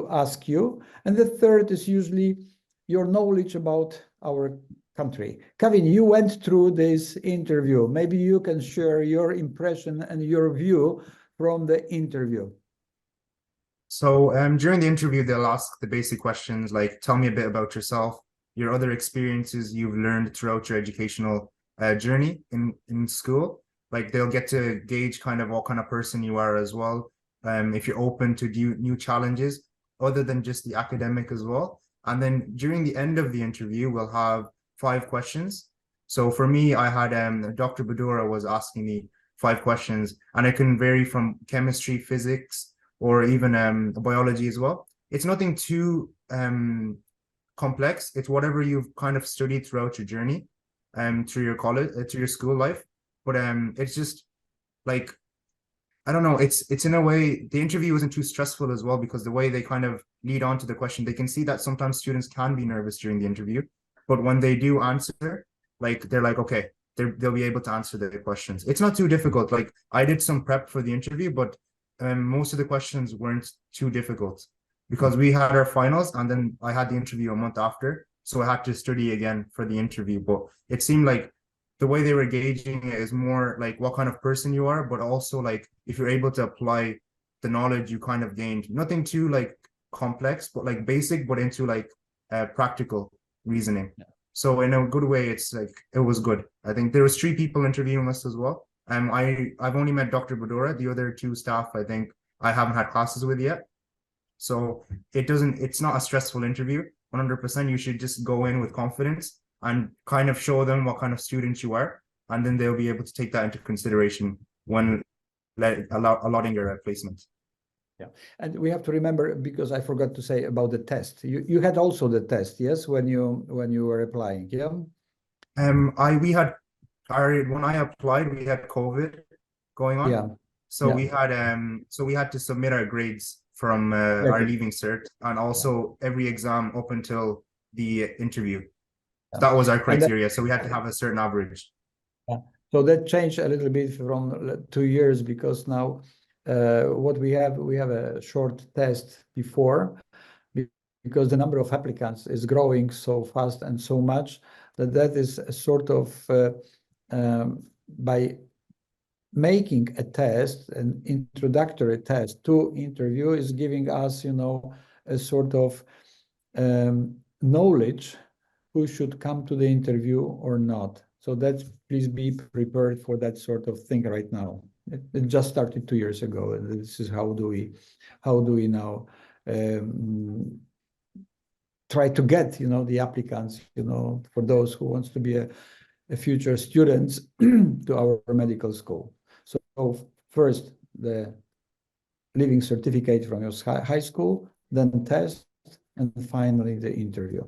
ask you. And the third is usually your knowledge about our country. Kevin, you went through this interview. Maybe you can share your impression and your view from the interview. So during the interview, they'll ask the basic questions like, tell me a bit about yourself, your other experiences you've learned throughout your educational journey in school. Like, they'll get to gauge kind of what kind of person you are as well. If you're open to new challenges other than just the academic as well. And then during the end of the interview, we'll have 5 questions. So for me, I had Dr. Badura was asking me 5 questions, and it can vary from chemistry, physics, or even biology as well. It's nothing too complex. It's whatever you've kind of studied throughout your journey through your college, through your school life. But it's just like, I don't know, it's in a way, the interview isn't too stressful as well, because the way they kind of lead on to the question, they can see that sometimes students can be nervous during the interview, but when they do answer, like, they're like, okay, they'll be able to answer the questions. It's not too difficult. Like, I did some prep for the interview, but most of the questions weren't too difficult, because we had our finals and then I had the interview a month after, so I had to study again for the interview. But it seemed like the way they were gauging it is more like what kind of person you are, but also like if you're able to apply the knowledge you kind of gained. Nothing too like complex, but like basic, but into like practical reasoning. Yeah. So in a good way, it's like, it was good. I think there was 3 people interviewing us as well. I've only met Dr. Badora. The other two staff, I think I haven't had classes with yet. So it's not a stressful interview. 100%. You should just go in with confidence and kind of show them what kind of student you are, and then they'll be able to take that into consideration when allotting your placement. Yeah, and we have to remember, because I forgot to say about the test. You had also the test, yes, when you were applying, yeah. When I applied, we had COVID going on. Yeah. So yeah. we had to submit our grades from our leaving cert, and also every exam up until the interview. So that was our criteria. So we had to have a certain average. Yeah. So that changed a little bit from 2 years, because now what we have a short test before, because the number of applicants is growing so fast and so much that is a sort of by making a test, an introductory test to interview, is giving us, a sort of knowledge who should come to the interview or not. So please be prepared for that sort of thing right now. It just started 2 years ago, and this is how do we now try to get the applicants, for those who wants to be a future students to our medical school. So first the leaving certificate from your high school, then test, and finally the interview.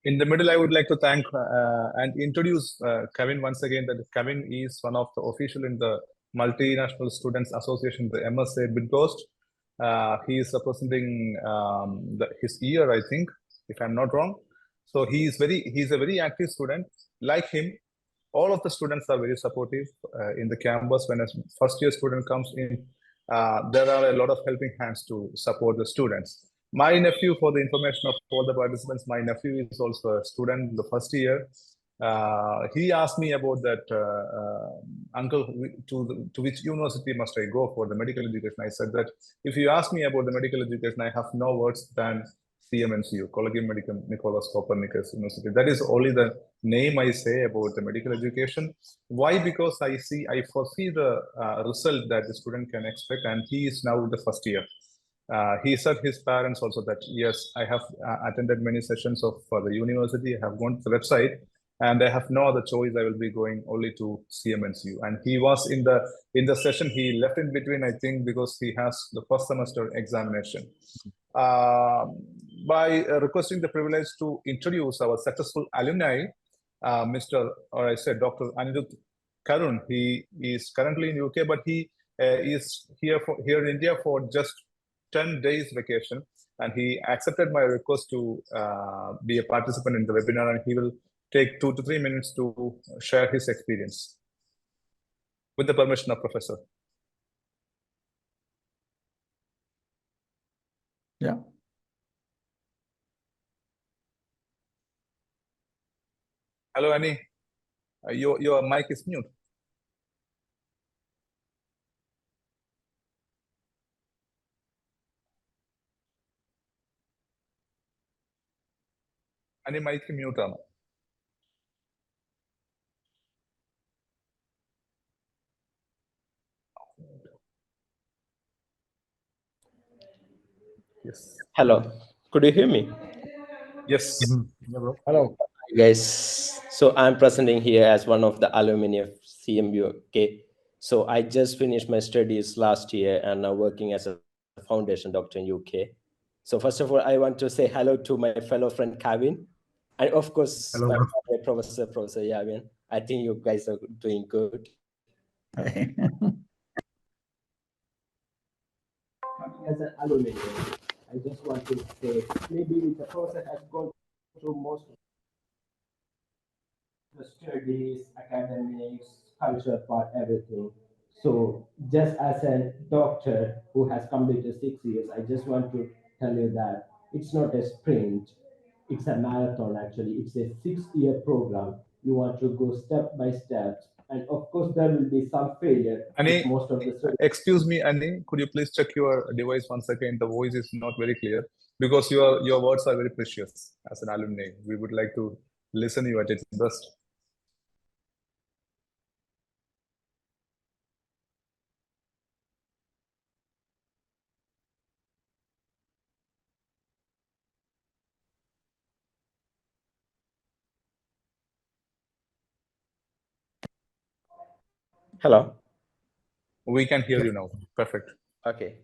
In the middle, I would like to thank and introduce Kevin once again. That Kevin is one of the official in the Multinational Students Association, the MSA Bidghost. He is representing his year, I think, if I'm not wrong. So he's a very active student. Like him, all of the students are very supportive in the campus. When a first year student comes in, there are a lot of helping hands to support the students. My nephew, for the information of all the participants, my nephew is also a student in the first year. He asked me about that, uncle, to which university must I go for the medical education? I said that if you ask me about the medical education, I have no words than CMNCU, Collegium Medicum Nicholas Copernicus University. That is only the name I say about the medical education. Why? Because I foresee the result that the student can expect, and he is now in the first year. He said his parents also that, yes, I have attended many sessions of the university, I have gone to the website, and I have no other choice. I will be going only to CMNCU. And he was in the session, he left in between, I think, because he has the first semester examination. By requesting the privilege to introduce our successful alumni, Dr. Anirudh Karun. He is currently in UK, but he is here in India for just 10 days vacation, and he accepted my request to be a participant in the webinar, and he will take 2 to 3 minutes to share his experience. With the permission of Professor. Yeah. Hello, Annie. Your mic is mute. Annie, mic mute ആണ്. Yes. Hello, could you hear me? Yes. Hello. Hi guys, so I'm presenting here as one of the alumni of CMU. Okay, so I just finished my studies last year and now working as a foundation doctor in UK. So first of all, I want to say hello to my fellow friend Kevin, and of course, Hello. my Professor Jawien. I think you guys are doing good. As an alumni, I just want to say maybe the process has gone through most of the studies, academics, culture part, everything. So just as a doctor who has completed 6 years, I just want to tell you that it's not a sprint, it's a marathon actually. It's a 6-year program. You want to go step by step. And of course, there will be some failure. Annie, most of the excuse me, Annie, could you please check your device once again? The voice is not very clear because your words are very precious. As an alumni, we would like to listen you at its best. Hello. We can hear you now. Perfect. Okay.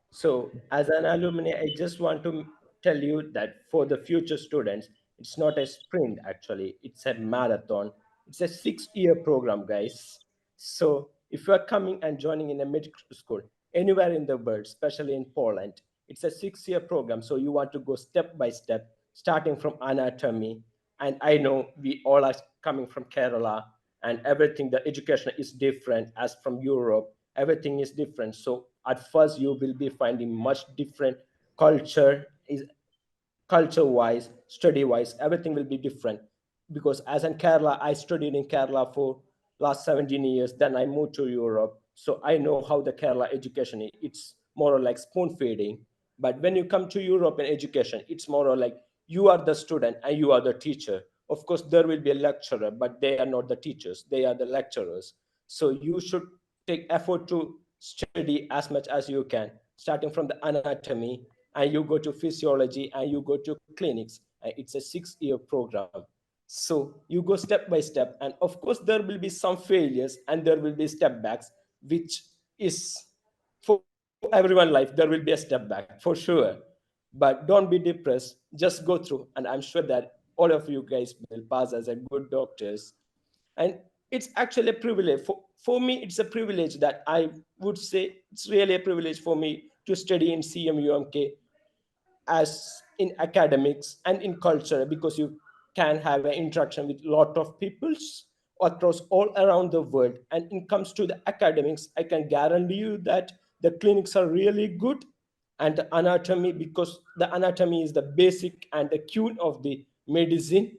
So as an alumni, I just want to tell you that for the future students, it's not a sprint actually, it's a marathon. It's a 6-year program, guys. So if you are coming and joining in a medical school anywhere in the world, especially in Poland, it's a 6-year program. So you want to go step by step, starting from anatomy. And I know we all are coming from Kerala, and everything, the education is different as from Europe. Everything is different. So at first you will be finding much different culture wise, study wise, everything will be different. Because as in Kerala, I studied in Kerala for last 17 years, then I moved to Europe. So I know how the Kerala education is. It's more or like spoon feeding. But when you come to Europe in education, it's more or like you are the student and you are the teacher. Of course, there will be a lecturer, but they are not the teachers, they are the lecturers. So you should take effort to study as much as you can, starting from the anatomy, and you go to physiology, and you go to clinics. It's a 6-year program. So you go step by step, and of course there will be some failures and there will be step backs, which is for everyone life. There will be a step back for sure, but don't be depressed, just go through, and I'm sure that all of you guys will pass as a good doctors. And it's actually a privilege for me. It's a privilege that I would say it's really a privilege for me to study in CMUMK as in academics and in culture, because you can have an interaction with a lot of peoples across all around the world. And in comes to the academics, I can guarantee you that the clinics are really good, and the anatomy, because the anatomy is the basic and the cue of the medicine.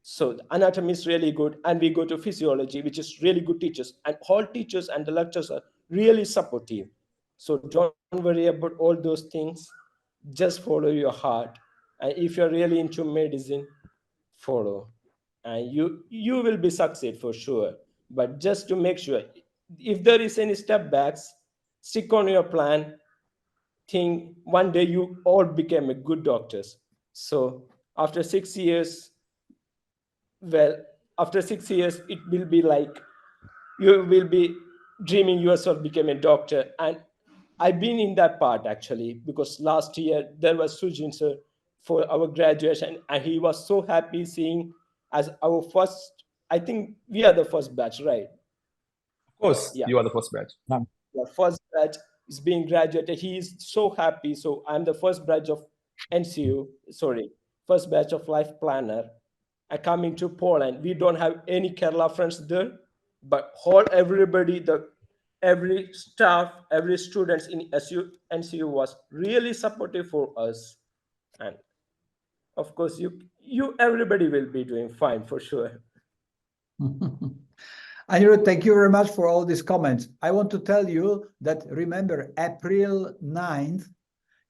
So the anatomy is really good, and we go to physiology, which is really good teachers, and all teachers and the lecturers are really supportive. So don't worry about all those things, just follow your heart. And if you're really into medicine, follow, and you will be succeed for sure. But just to make sure, if there is any step backs, stick on your plan. Think one day you all became a good doctors. So after 6 years, well, after 6 years, it will be like you will be dreaming yourself become a doctor. And I've been in that part actually, because last year there was Sujin sir for our graduation, and he was so happy seeing as our first, I think we are the first batch, right? Of course, Yeah. you are the first batch. The first batch is being graduated. He is so happy. So I'm the first batch of NCU, sorry, first batch of life planner. I come into Poland. We don't have any Kerala friends there, but everybody, every staff, every students in NCU was really supportive for us. And of course, you everybody will be doing fine for sure. Anirudh, thank you very much for all these comments. I want to tell you that, remember, April 9th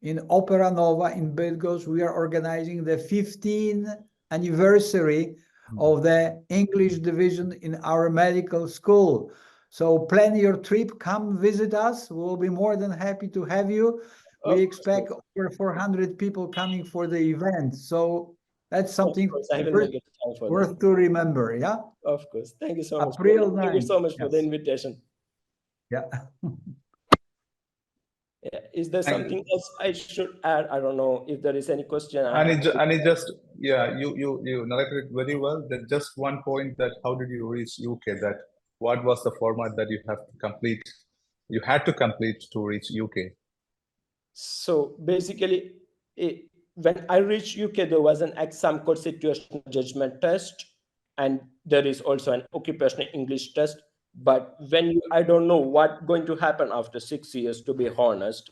in Opera Nova in Bydgoszcz, we are organizing the 15th anniversary of the English division in our medical school. So plan your trip, come visit us. We'll be more than happy to have you. We expect over 400 people coming for the event. So that's something worth to remember, yeah? Of course. Thank you so much. April 9th. Thank you so much for the invitation. Yeah. Yeah. Is there something else I should add? I don't know if there is any question. And it just, yeah, you narrated it very well. There's just one point, that how did you reach UK? That what was the format that you have to complete? You had to complete to reach UK. So basically, when I reached UK, there was an exam called situational judgment test, and there is also an occupational English test. But when I don't know what going to happen after 6 years, to be honest.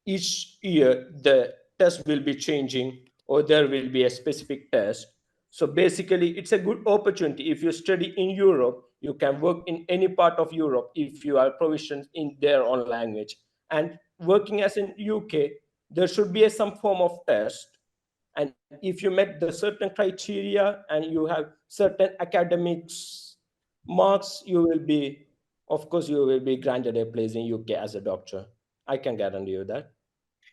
Each year the test will be changing, or there will be a specific test. So basically, it's a good opportunity. If you study in Europe, you can work in any part of Europe if you are proficient in their own language. And working as in UK, there should be some form of test. And if you met the certain criteria and you have certain academics marks, you will be, of course, you will be granted a place in UK as a doctor. I can guarantee you that.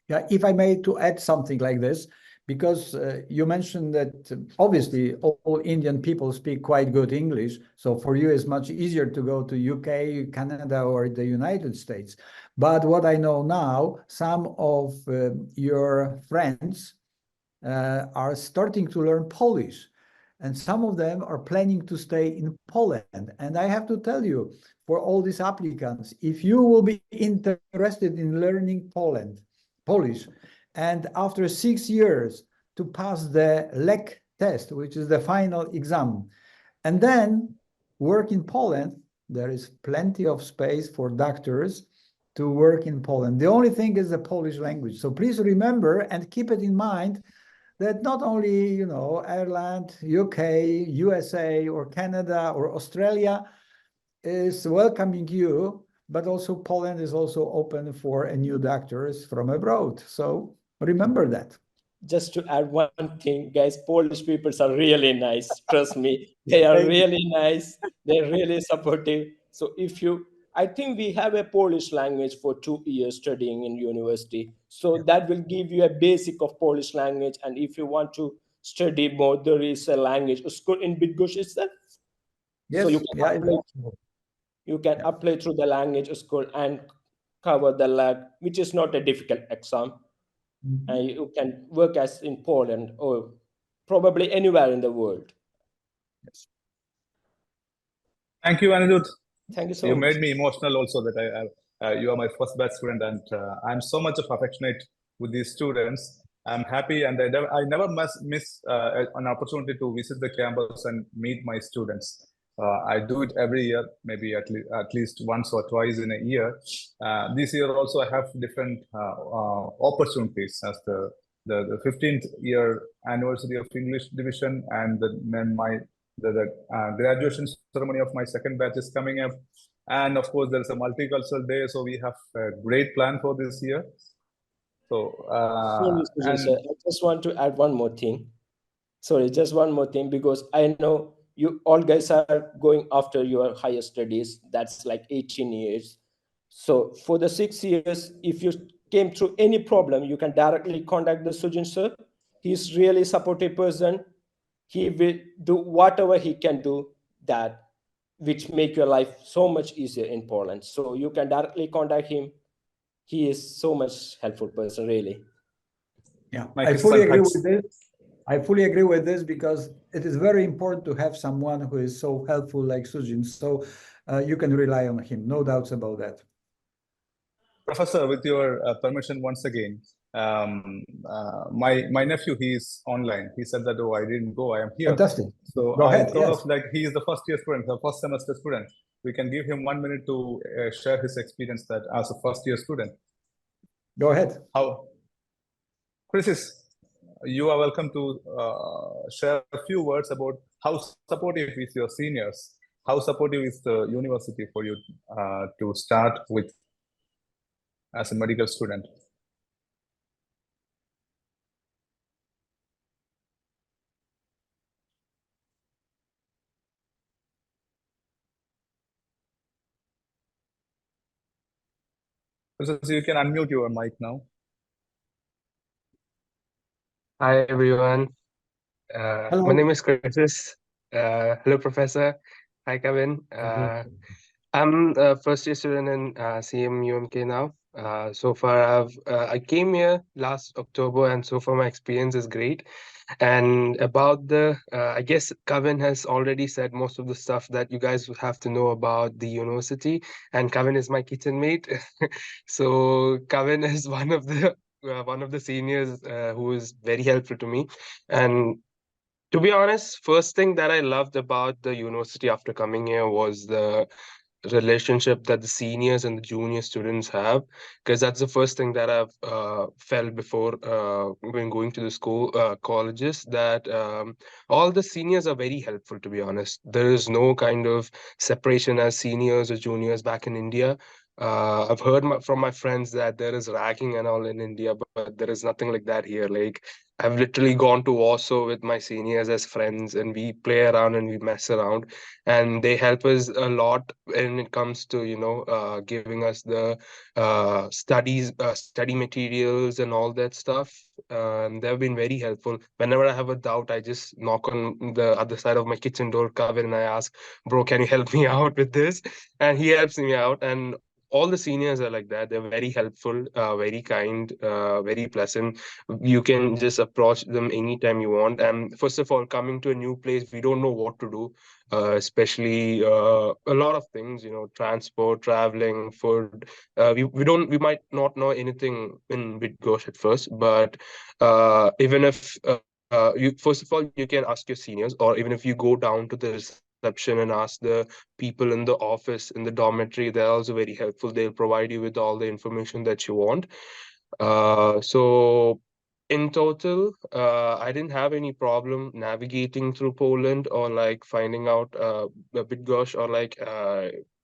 Yeah, if I may to add something like this, because you mentioned that obviously all Indian people speak quite good English. So for you, it's much easier to go to UK, Canada, or the United States. But what I know now, some of your friends are starting to learn Polish. And some of them are planning to stay in Poland. And I have to tell you, for all these applicants, if you will be interested in learning Polish, and after 6 years to pass the LEK test, which is the final exam, and then work in Poland, there is plenty of space for doctors to work in Poland. The only thing is the Polish language. So please remember and keep it in mind that not only, you know, Ireland, UK, USA, or Canada, or Australia is welcoming you, but also Poland is also open for new doctors from abroad. So remember that. Just to add one thing, guys, Polish people are really nice. Trust me, they are really nice. They're really supportive. So I think we have a Polish language for 2 years studying in university. So that will give you a basic of Polish language. And if you want to study more, there is a language school in Bydgoszcz itself. Yes. So you can apply through the language school and cover the lab, which is not a difficult exam. And you can work as in Poland or probably anywhere in the world. Yes. Thank you, Anirudh. Thank you so You much. made me emotional also that you are my first batch student, and I'm so much of affectionate with these students. I'm happy, and I never miss an opportunity to visit the campus and meet my students. I do it every year, maybe at least once or twice in a year. This year also I have different opportunities as the 15th year anniversary of English division, and then the graduation ceremony of my second batch is coming up. And of course, there's a multicultural day, so we have a great plan for this year. So, Sir, I just want to add one more thing. Sorry, just one more thing, because I know you all guys are going after your higher studies. That's like 18 years. So for the 6 years, if you came through any problem, you can directly contact the Sujin sir. He's really supportive person. He will do whatever he can do that which make your life so much easier in Poland. So you can directly contact him. He is so much helpful person, really. Yeah, I fully agree with this. I fully agree with this because it is very important to have someone who is so helpful like Sujin. So you can rely on him, no doubts about that. Professor, with your permission once again, my nephew, he's online. He said that, oh, I didn't go, I am here. Fantastic. So Go ahead, I thought of like, he is the first year student, the first semester student. We can give him 1 minute to share his experience that as a first year student. Go ahead. How? Chris, you are welcome to share a few words about how supportive is your seniors, how supportive is the university for you to start with as a medical student. So you can unmute your mic now. Hi, everyone. Hello. My name is Chris. Hello, Professor. Hi, Kevin. I'm a first year student in CMUMK now. So far, I came here last October, and so far my experience is great. And about I guess Kevin has already said most of the stuff that you guys would have to know about the university. And Kevin is my kitchen mate. So Kevin is one of the seniors who is very helpful to me. And to be honest, first thing that I loved about the university after coming here was the relationship that the seniors and the junior students have, because that's the first thing that I've felt before when going to the school colleges, that all the seniors are very helpful. To be honest, there is no kind of separation as seniors or juniors back in India. I've heard from my friends that there is ragging and all in India, but there is nothing like that here. Like, I've literally gone to Warsaw with my seniors as friends, and we play around and we mess around, and they help us a lot when it comes to giving us the study materials and all that stuff. They've been very helpful. Whenever I have a doubt, I just knock on the other side of my kitchen door, Kavin, and I ask, "Bro, can you help me out with this?" And he helps me out. And all the seniors are like that. They're very helpful, very kind, very pleasant. You can just approach them anytime you want. And first of all, coming to a new place, we don't know what to do, especially a lot of things, transport, traveling, food. We might not know anything in Bydgoszcz at first, but even if first of all, you can ask your seniors, or even if you go down to the reception and ask the people in the office, in the dormitory, they're also very helpful. They'll provide you with all the information that you want. So in total, I didn't have any problem navigating through Poland, or like finding out Bydgoszcz, or like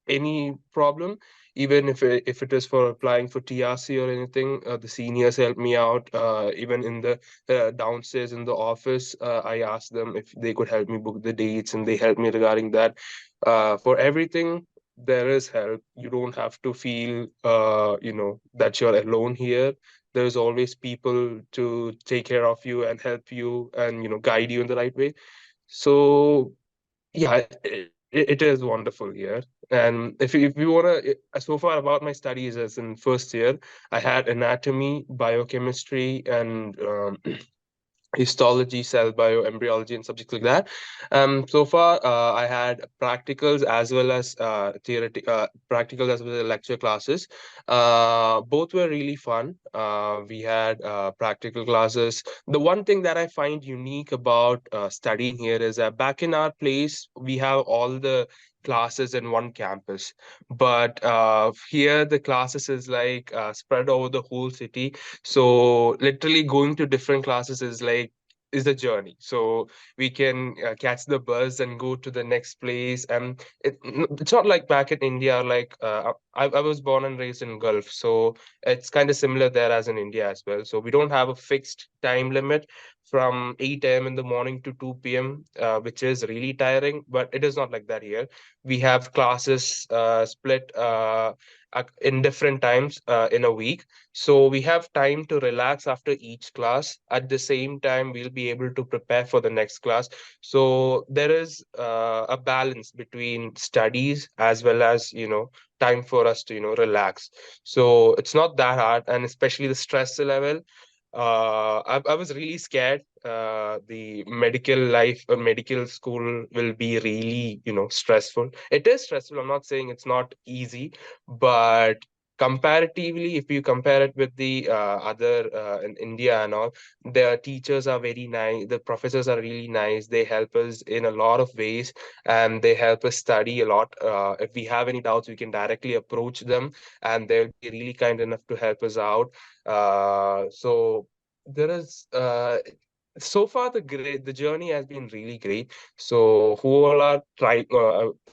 any problem. Even if it is for applying for TRC or anything, the seniors helped me out. Even in the downstairs in the office, I asked them if they could help me book the dates, and they helped me regarding that. For everything, there is help. You don't have to feel that you're alone here. There's always people to take care of you and help you and guide you in the right way. So yeah, it is wonderful here. And if you want to, so far about my studies, as in first year, I had anatomy, biochemistry, and histology, cell bio, embryology, and subjects like that. So far, I had practicals as well as practicals as well as lecture classes. Both were really fun. We had practical classes. The one thing that I find unique about studying here is that back in our place, we have all the classes in one campus, but here the classes is like spread over the whole city. So literally going to different classes is a journey. So we can catch the bus and go to the next place. And it's not like back in India. Like I was born and raised in Gulf, so it's kind of similar there as in India as well. So we don't have a fixed time limit from 8 a.m. in the morning to 2 p.m., which is really tiring. But it is not like that here. We have classes split in different times in a week. So we have time to relax after each class. At the same time, we'll be able to prepare for the next class. So there is a balance between studies as well as, time for us to, relax. So it's not that hard, and especially the stress level. I was really scared. The medical life or medical school will be really, stressful. It is stressful. I'm not saying it's not easy, but comparatively, if you compare it with the other in India and all, the teachers are very nice. The professors are really nice. They help us in a lot of ways, and they help us study a lot. If we have any doubts, we can directly approach them, and they'll be really kind enough to help us out. So there is so far the journey has been really great. So who all are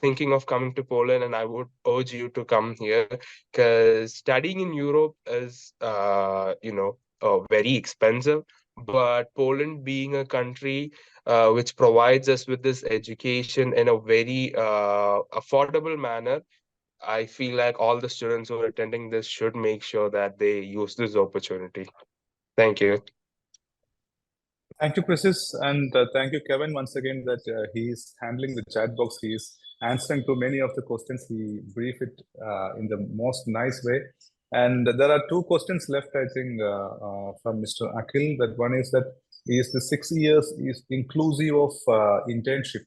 thinking of coming to Poland, and I would urge you to come here, because studying in Europe is very expensive. But Poland, being a country which provides us with this education in a very affordable manner, I feel like all the students who are attending this should make sure that they use this opportunity. Thank you. Thank you, Precis, and thank you, Kevin, once again, that he's handling the chat box. He's answering to many of the questions. He briefed it in the most nice way. And there are two questions left, I think, from Mr. Akhil. That one is that is the 6 years is inclusive of internship?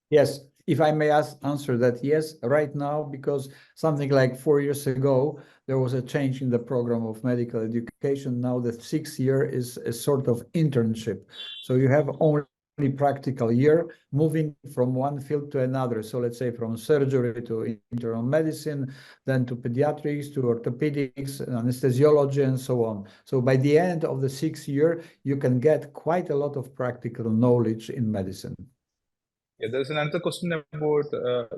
Yes, if I may answer that, yes, right now, because something like 4 years ago, there was a change in the program of medical education. Now the 6th year is a sort of internship. So you have only practical year moving from one field to another. So let's say from surgery to internal medicine, then to pediatrics, to orthopedics, anesthesiology, and so on. So by the end of the 6th year, you can get quite a lot of practical knowledge in medicine. Yeah, there's another question about,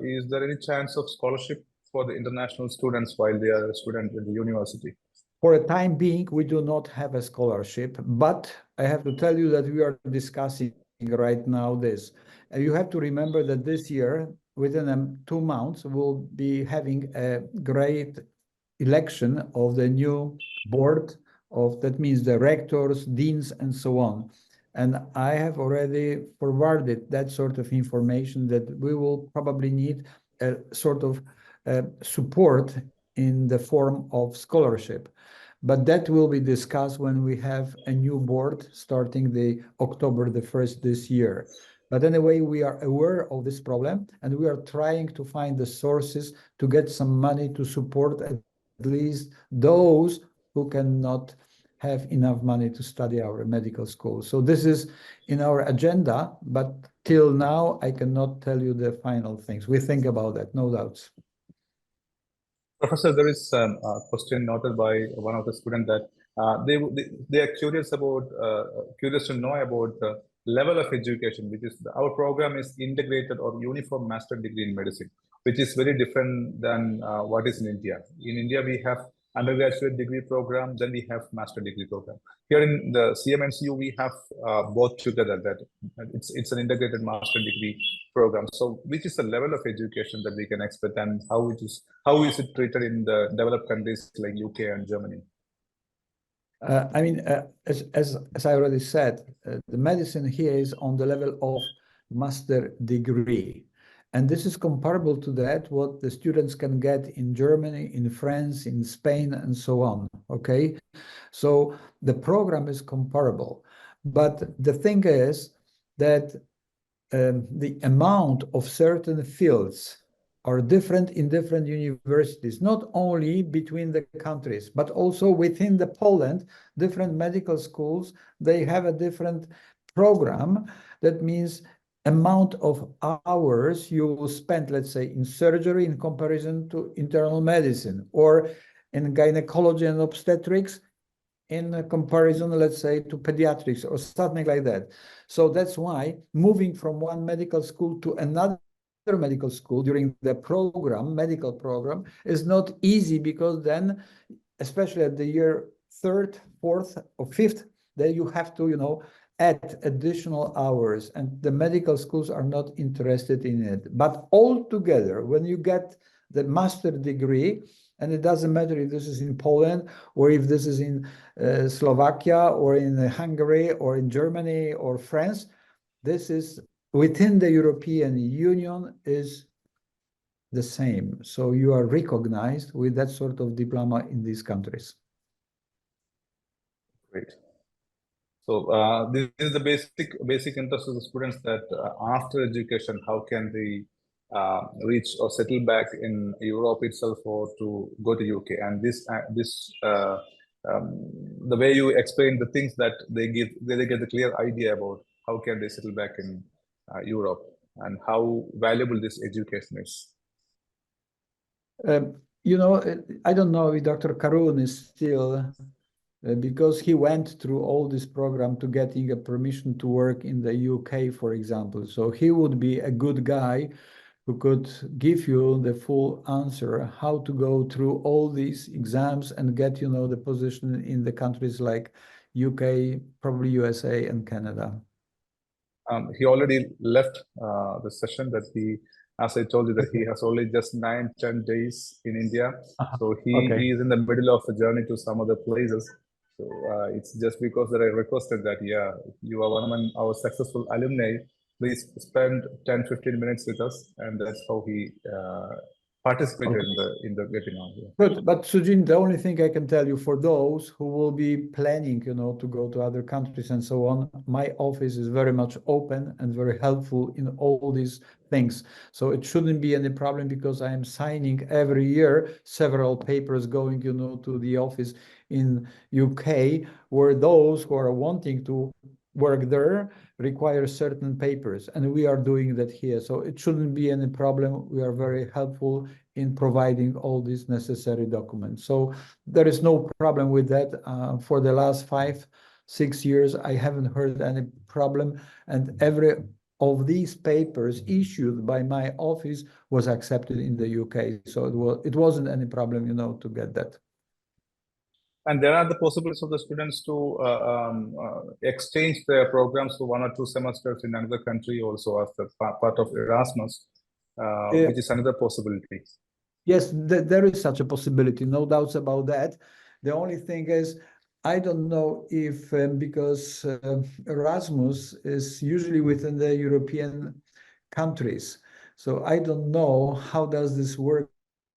is there any chance of scholarship for the international students while they are a student in the university? For a time being, we do not have a scholarship, but I have to tell you that we are discussing right now this. And you have to remember that this year, within 2 months, we'll be having a great election of the new board of, that means the rectors, deans, and so on. And I have already forwarded that sort of information that we will probably need a sort of support in the form of scholarship. But that will be discussed when we have a new board starting the October the 1st this year. But anyway, we are aware of this problem, and we are trying to find the sources to get some money to support at least those who cannot have enough money to study our medical school. So this is in our agenda, but till now, I cannot tell you the final things. We think about that, no doubts. Professor, there is a question noted by one of the students that they are curious about curious to know about the level of education, which is our program is integrated or uniform master degree in medicine, which is very different than what is in India. In India, we have undergraduate degree program, then we have master degree program. Here in the CMNCU, we have both together. That it's an integrated master degree program. So, which is the level of education that we can expect, and how is it treated in the developed countries like UK and Germany? I mean, as I already said, the medicine here is on the level of master degree. And this is comparable to that, what the students can get in Germany, in France, in Spain, and so on, okay? So the program is comparable. But the thing is that the amount of certain fields are different in different universities, not only between the countries, but also within the Poland, different medical schools, they have a different program. That means amount of hours you will spend, let's say, in surgery in comparison to internal medicine, or in gynecology and obstetrics in comparison, let's say, to pediatrics or something like that. So that's why moving from one medical school to another medical school during the program, medical program, is not easy, because then, especially at the year 3rd, 4th, or 5th, then you have to, add additional hours, and the medical schools are not interested in it. But altogether, when you get the master degree, and it doesn't matter if this is in Poland or if this is in Slovakia or in Hungary or in Germany or France, this is within the European Union is the same. So you are recognized with that sort of diploma in these countries. Great. So this is the basic interest of the students, that after education, how can they reach or settle back in Europe itself, or to go to UK? And the way you explain the things that they get a clear idea about how can they settle back in Europe, and how valuable this education is. I don't know if Dr. Karun is still, because he went through all this program to getting a permission to work in the UK, for example. So he would be a good guy who could give you the full answer how to go through all these exams and get, the position in the countries like UK, probably USA and Canada. He already left the session, that as I told you, that he has only just 9-10 days in India. So he is in the middle of a journey to some other places. So it's just because that I requested that, if you are one of our successful alumni, please spend 10-15 minutes with us. And that's how he participated in the webinar. Good, but Sujin, the only thing I can tell you, for those who will be planning, to go to other countries and so on, my office is very much open and very helpful in all these things. So it shouldn't be any problem, because I am signing every year several papers going, to the office in UK, where those who are wanting to work there require certain papers, and we are doing that here. So it shouldn't be any problem. We are very helpful in providing all these necessary documents. So there is no problem with that. For the last 5-6 years, I haven't heard any problem, and every of these papers issued by my office was accepted in the UK. So it wasn't any problem, to get that. And there are the possibilities of the students to exchange their programs for 1 or 2 semesters in another country also as the part of Erasmus, which is another possibility. Yes, there is such a possibility, no doubts about that. The only thing is, I don't know if because Erasmus is usually within the European countries, so I don't know how does this work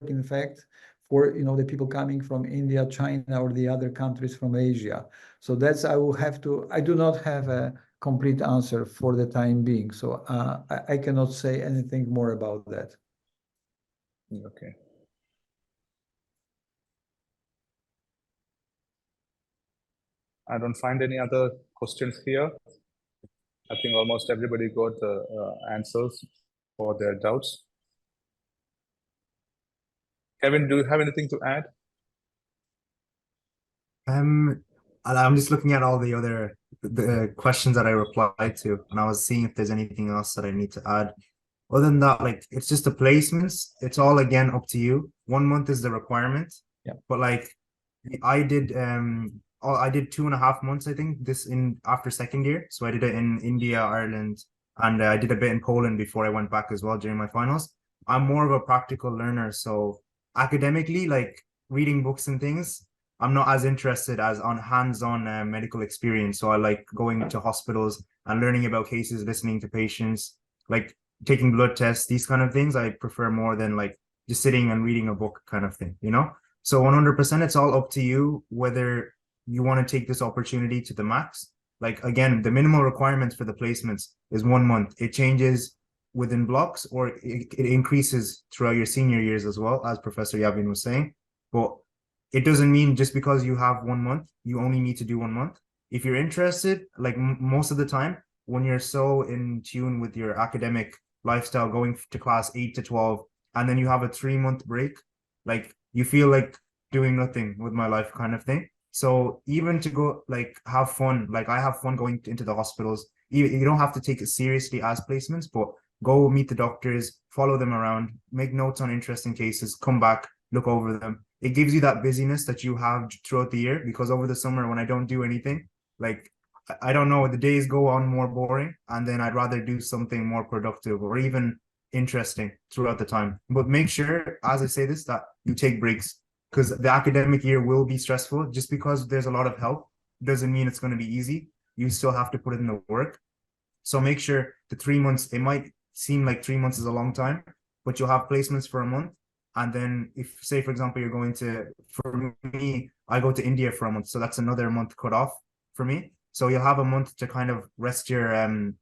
in fact for the people coming from India, China, or the other countries from Asia. So that's I do not have a complete answer for the time being, so I cannot say anything more about that. Okay. I don't find any other questions here. I think almost everybody got the answers for their doubts. Kevin, do you have anything to add? I'm just looking at all the questions that I replied to, and I was seeing if there's anything else that I need to add. Other than that, like, it's just the placements. It's all again up to you. 1 month is the requirement. Yeah. But like, I did 2.5 months, I think, after second year. So I did it in India, Ireland, and I did a bit in Poland before I went back as well during my finals. I'm more of a practical learner, so academically, like reading books and things, I'm not as interested as on hands-on medical experience. So I like going to hospitals and learning about cases, listening to patients, like taking blood tests, these kind of things. I prefer more than like just sitting and reading a book kind of thing, So 100%, it's all up to you whether you want to take this opportunity to the max. Like, again, the minimal requirements for the placements is 1 month. It changes within blocks, or it increases throughout your senior years as well, as Professor Jawien was saying. But it doesn't mean just because you have 1 month, you only need to do 1 month. If you're interested, like most of the time, when you're so in tune with your academic lifestyle, going to class 8 to 12, and then you have a 3-month break, like you feel like doing nothing with my life kind of thing. So even to go like have fun, like I have fun going into the hospitals. You don't have to take it seriously as placements, but go meet the doctors, follow them around, make notes on interesting cases, come back, look over them. It gives you that busyness that you have throughout the year, because over the summer when I don't do anything, like I don't know, the days go on more boring, and then I'd rather do something more productive or even interesting throughout the time. But make sure, as I say this, that you take breaks, because the academic year will be stressful. Just because there's a lot of help doesn't mean it's going to be easy. You still have to put in the work. So make sure the 3 months, it might seem like 3 months is a long time, but you'll have placements for a month. And then if, say, for example, you're going to, for me, I go to India for a month. So that's another month cut off for me. So you'll have a month to kind of rest your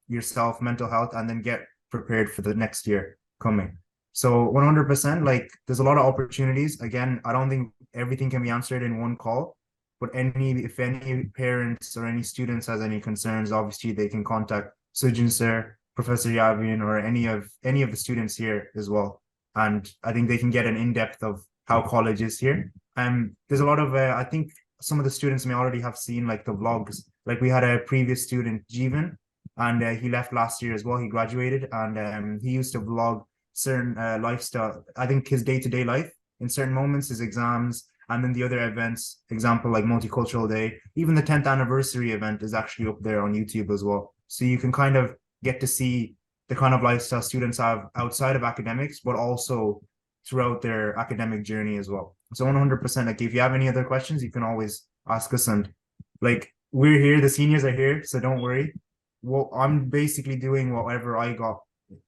yourself, mental health, and then get prepared for the next year coming. So 100%, like there's a lot of opportunities. Again, I don't think everything can be answered in one call, but if any parents or any students has any concerns, obviously they can contact Sujin sir, Professor Jawien, or any of the students here as well. And I think they can get an in-depth of how college is here. There's a lot of, I think some of the students may already have seen like the vlogs. Like we had a previous student, Jawien, and he left last year as well. He graduated, and he used to vlog certain lifestyle, I think his day-to-day life in certain moments, his exams, and then the other events, example like Multicultural Day. Even the 10th anniversary event is actually up there on YouTube as well. So you can kind of get to see the kind of lifestyle students have outside of academics, but also throughout their academic journey as well. So 100%, like if you have any other questions, you can always ask us. And like we're here, the seniors are here, so don't worry. Well, I'm basically doing whatever I got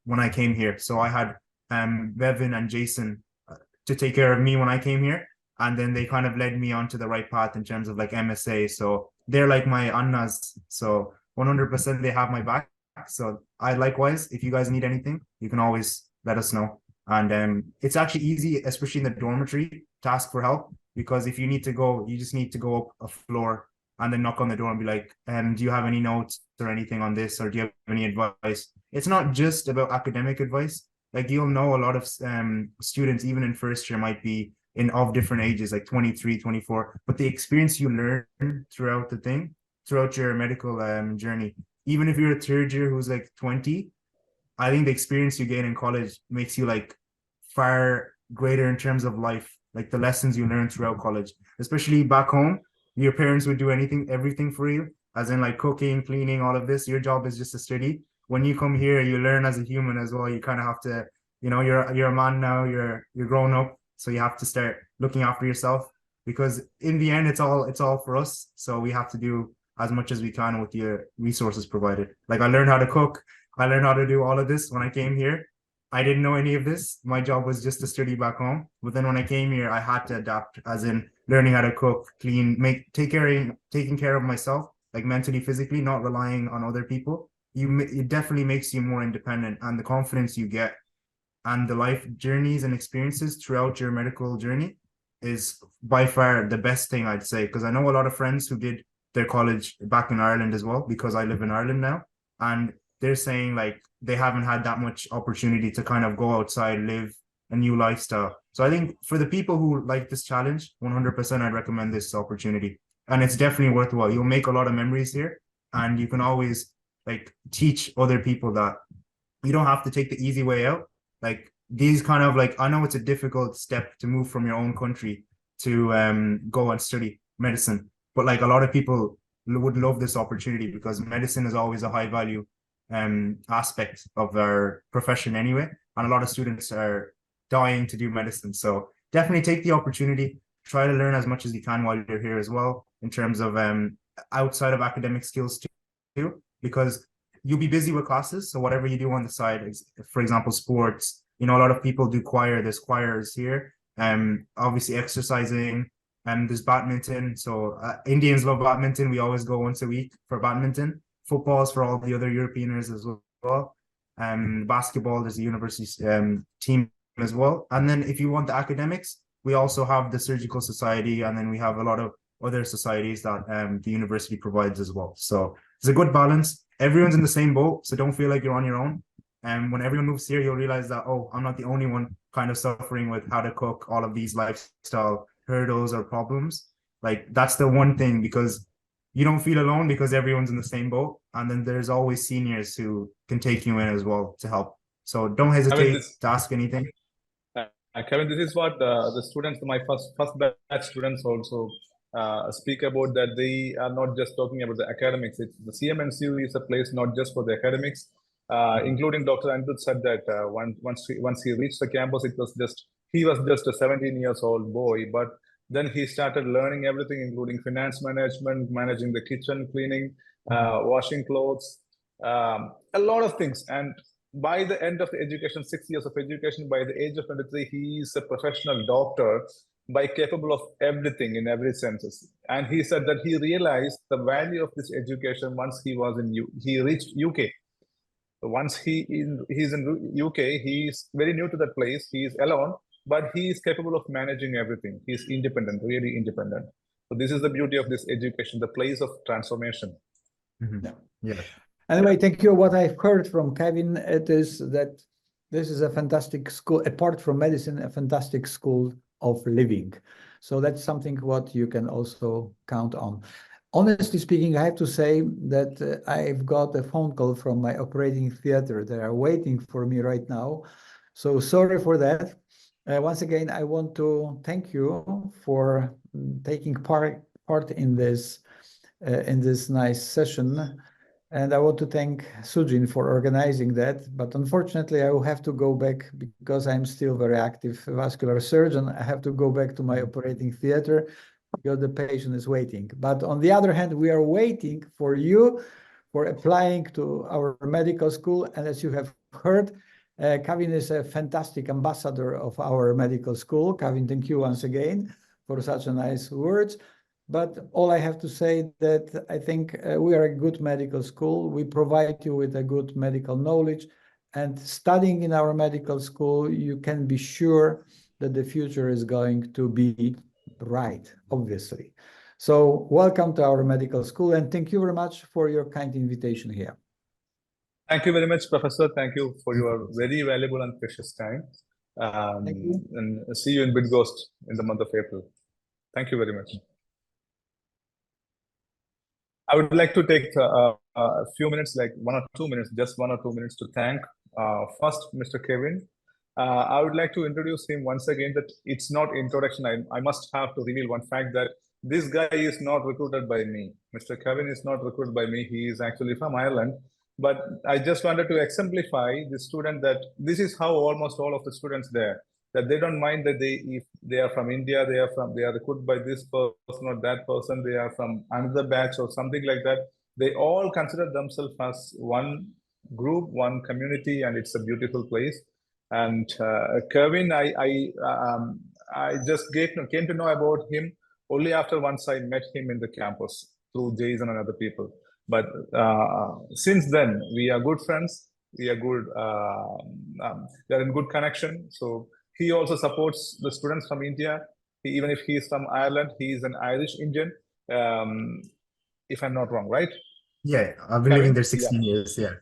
when I came here. So I had Bevin and Jason to take care of me when I came here. And then they kind of led me onto the right path in terms of like MSA. So they're like my annas. So 100% they have my back. So I likewise, if you guys need anything, you can always let us know. And it's actually easy, especially in the dormitory, to ask for help, because if you need to go, you just need to go up a floor and then knock on the door and be like, do you have any notes or anything on this? Or do you have any advice? It's not just about academic advice. Like you'll know a lot of students, even in first year, might be of different ages, like 23, 24, but the experience you learn throughout your medical journey, even if you're a third year who's like 20, I think the experience you gain in college makes you like far greater in terms of life, like the lessons you learn throughout college. Especially back home, your parents would do everything for you, as in like cooking, cleaning, all of this. Your job is just to study. When you come here, you learn as a human as well. You kind of have to, you're a man now, you're grown up, so you have to start looking after yourself, because in the end, it's all for us. So we have to do as much as we can with the resources provided. Like I learned how to cook, I learned how to do all of this when I came here. I didn't know any of this. My job was just to study back home. But then when I came here, I had to adapt, as in learning how to cook, clean, taking care of myself, like mentally, physically, not relying on other people. It definitely makes you more independent, and the confidence you get and the life journeys and experiences throughout your medical journey is by far the best thing, I'd say, because I know a lot of friends who did their college back in Ireland as well, because I live in Ireland now, and they're saying like they haven't had that much opportunity to kind of go outside, live a new lifestyle. So I think for the people who like this challenge, 100% I'd recommend this opportunity, and it's definitely worthwhile. You'll make a lot of memories here, and you can always like teach other people that you don't have to take the easy way out. Like these kind of like, I know it's a difficult step to move from your own country to go and study medicine, but like a lot of people would love this opportunity, because medicine is always a high value aspect of our profession anyway, and a lot of students are dying to do medicine. So definitely take the opportunity, try to learn as much as you can while you're here as well, in terms of outside of academic skills too, because you'll be busy with classes. So whatever you do on the side is, for example, sports, a lot of people do choir, there's choirs here, obviously exercising, and there's badminton. So Indians love badminton. We always go once a week for badminton. Football's for all the other Europeaners as well. Basketball, there's a university team as well. And then if you want the academics, we also have the surgical society, and then we have a lot of other societies that the university provides as well. So it's a good balance. Everyone's in the same boat, so don't feel like you're on your own. And when everyone moves here, you'll realize that, oh, I'm not the only one kind of suffering with how to cook, all of these lifestyle hurdles or problems. Like that's the one thing, because you don't feel alone, because everyone's in the same boat. And then there's always seniors who can take you in as well to help. So don't hesitate to ask anything. Kevin, this is what the students, my first batch students also speak about, that they are not just talking about the academics. It's the CMNCU is a place not just for the academics, including Dr. Andrew said that once he reached the campus, he was just a 17 years old boy, but then he started learning everything, including finance management, managing the kitchen, cleaning, washing clothes, a lot of things. And by the end of the education, 6 years of education, by the age of 23, he is a professional doctor, by capable of everything in every sense. And he said that he realized the value of this education once he reached UK. So once he's in UK, he's very new to that place. He is alone, but he is capable of managing everything. He's independent, really independent. So this is the beauty of this education, the place of transformation. Mm-hmm. Yeah. Anyway, thank you. What I've heard from Kevin, it is that this is a fantastic school, apart from medicine, a fantastic school of living. So that's something what you can also count on. Honestly speaking, I have to say that I've got a phone call from my operating theater. They are waiting for me right now. So sorry for that. Once again, I want to thank you for taking part in this nice session. And I want to thank Sujin for organizing that. But unfortunately, I will have to go back, because I'm still very active vascular surgeon. I have to go back to my operating theater because the patient is waiting. But on the other hand, we are waiting for you for applying to our medical school. And as you have heard, Kevin is a fantastic ambassador of our medical school. Kevin, thank you once again for such a nice words. But all I have to say that I think we are a good medical school. We provide you with a good medical knowledge, and studying in our medical school, you can be sure that the future is going to be bright, obviously. So welcome to our medical school, and thank you very much for your kind invitation here. Thank you very much, Professor. Thank you for your very valuable and precious time. Thank you. And see you in Bidghost in the month of April. Thank you very much. I would like to take a few minutes, like 1 or 2 minutes, just 1 or 2 minutes, to thank first Mr. Kevin I would like to introduce him once again. That it's not introduction. I must have to reveal one fact that this guy is not recruited by me. Mr. Kevin is not recruited by me. He is actually from Ireland. But I just wanted to exemplify the student that this is how almost all of the students there, that they don't mind that if they are from India, they are recruited by this person or that person, they are from another batch or something like that. They all consider themselves as one group, one community, and it's a beautiful place. And Kevin, I just came to know about him only after once I met him in the campus through Jason and other people. But since then, we are good friends. We are good. We are in good connection. So he also supports the students from India. Even if he is from Ireland, he is an Irish Indian. If I'm not wrong, right? Yeah, I've been living there 16 years. Yeah.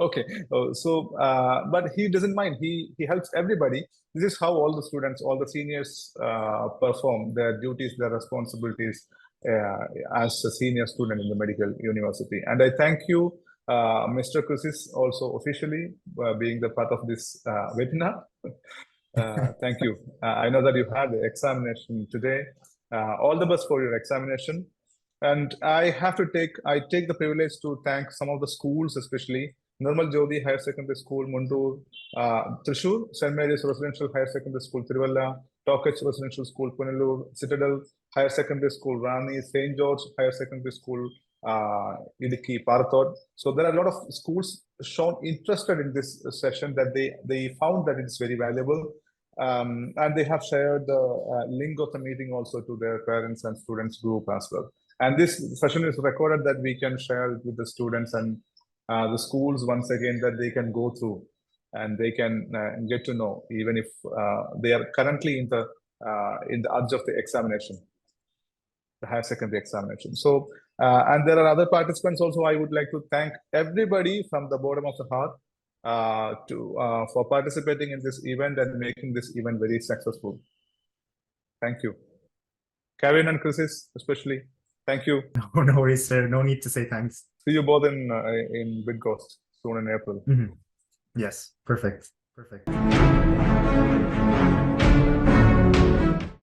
Okay. But he doesn't mind. He helps everybody. This is how all the students, all the seniors perform their duties, their responsibilities as a senior student in the medical university. And I thank you, Mr. Krusis, also officially being the part of this webinar. Thank you. I know that you had the examination today. All the best for your examination. And I take the privilege to thank some of the schools, especially Nirmal Jyoti Higher Secondary School, Mundur, Thrissur, St. Mary's Residential Higher Secondary School, Tiruvalla, Tokach Residential School, Punalur, Citadel Higher Secondary School, Rani, St. George Higher Secondary School, Idiki, Parathod. So there are a lot of schools shown interested in this session that they found that it's very valuable. And they have shared the link of the meeting also to their parents and students group as well. And this session is recorded that we can share it with the students and the schools once again that they can go through and they can get to know, even if they are currently in the edge of the examination, the higher secondary examination. So, and there are other participants also. I would like to thank everybody from the bottom of the heart for participating in this event and making this event very successful. Thank you. Kevin and Chris especially. Thank you. No worries, sir. No need to say thanks. See you both in Big Ghost soon in April. Yes, perfect.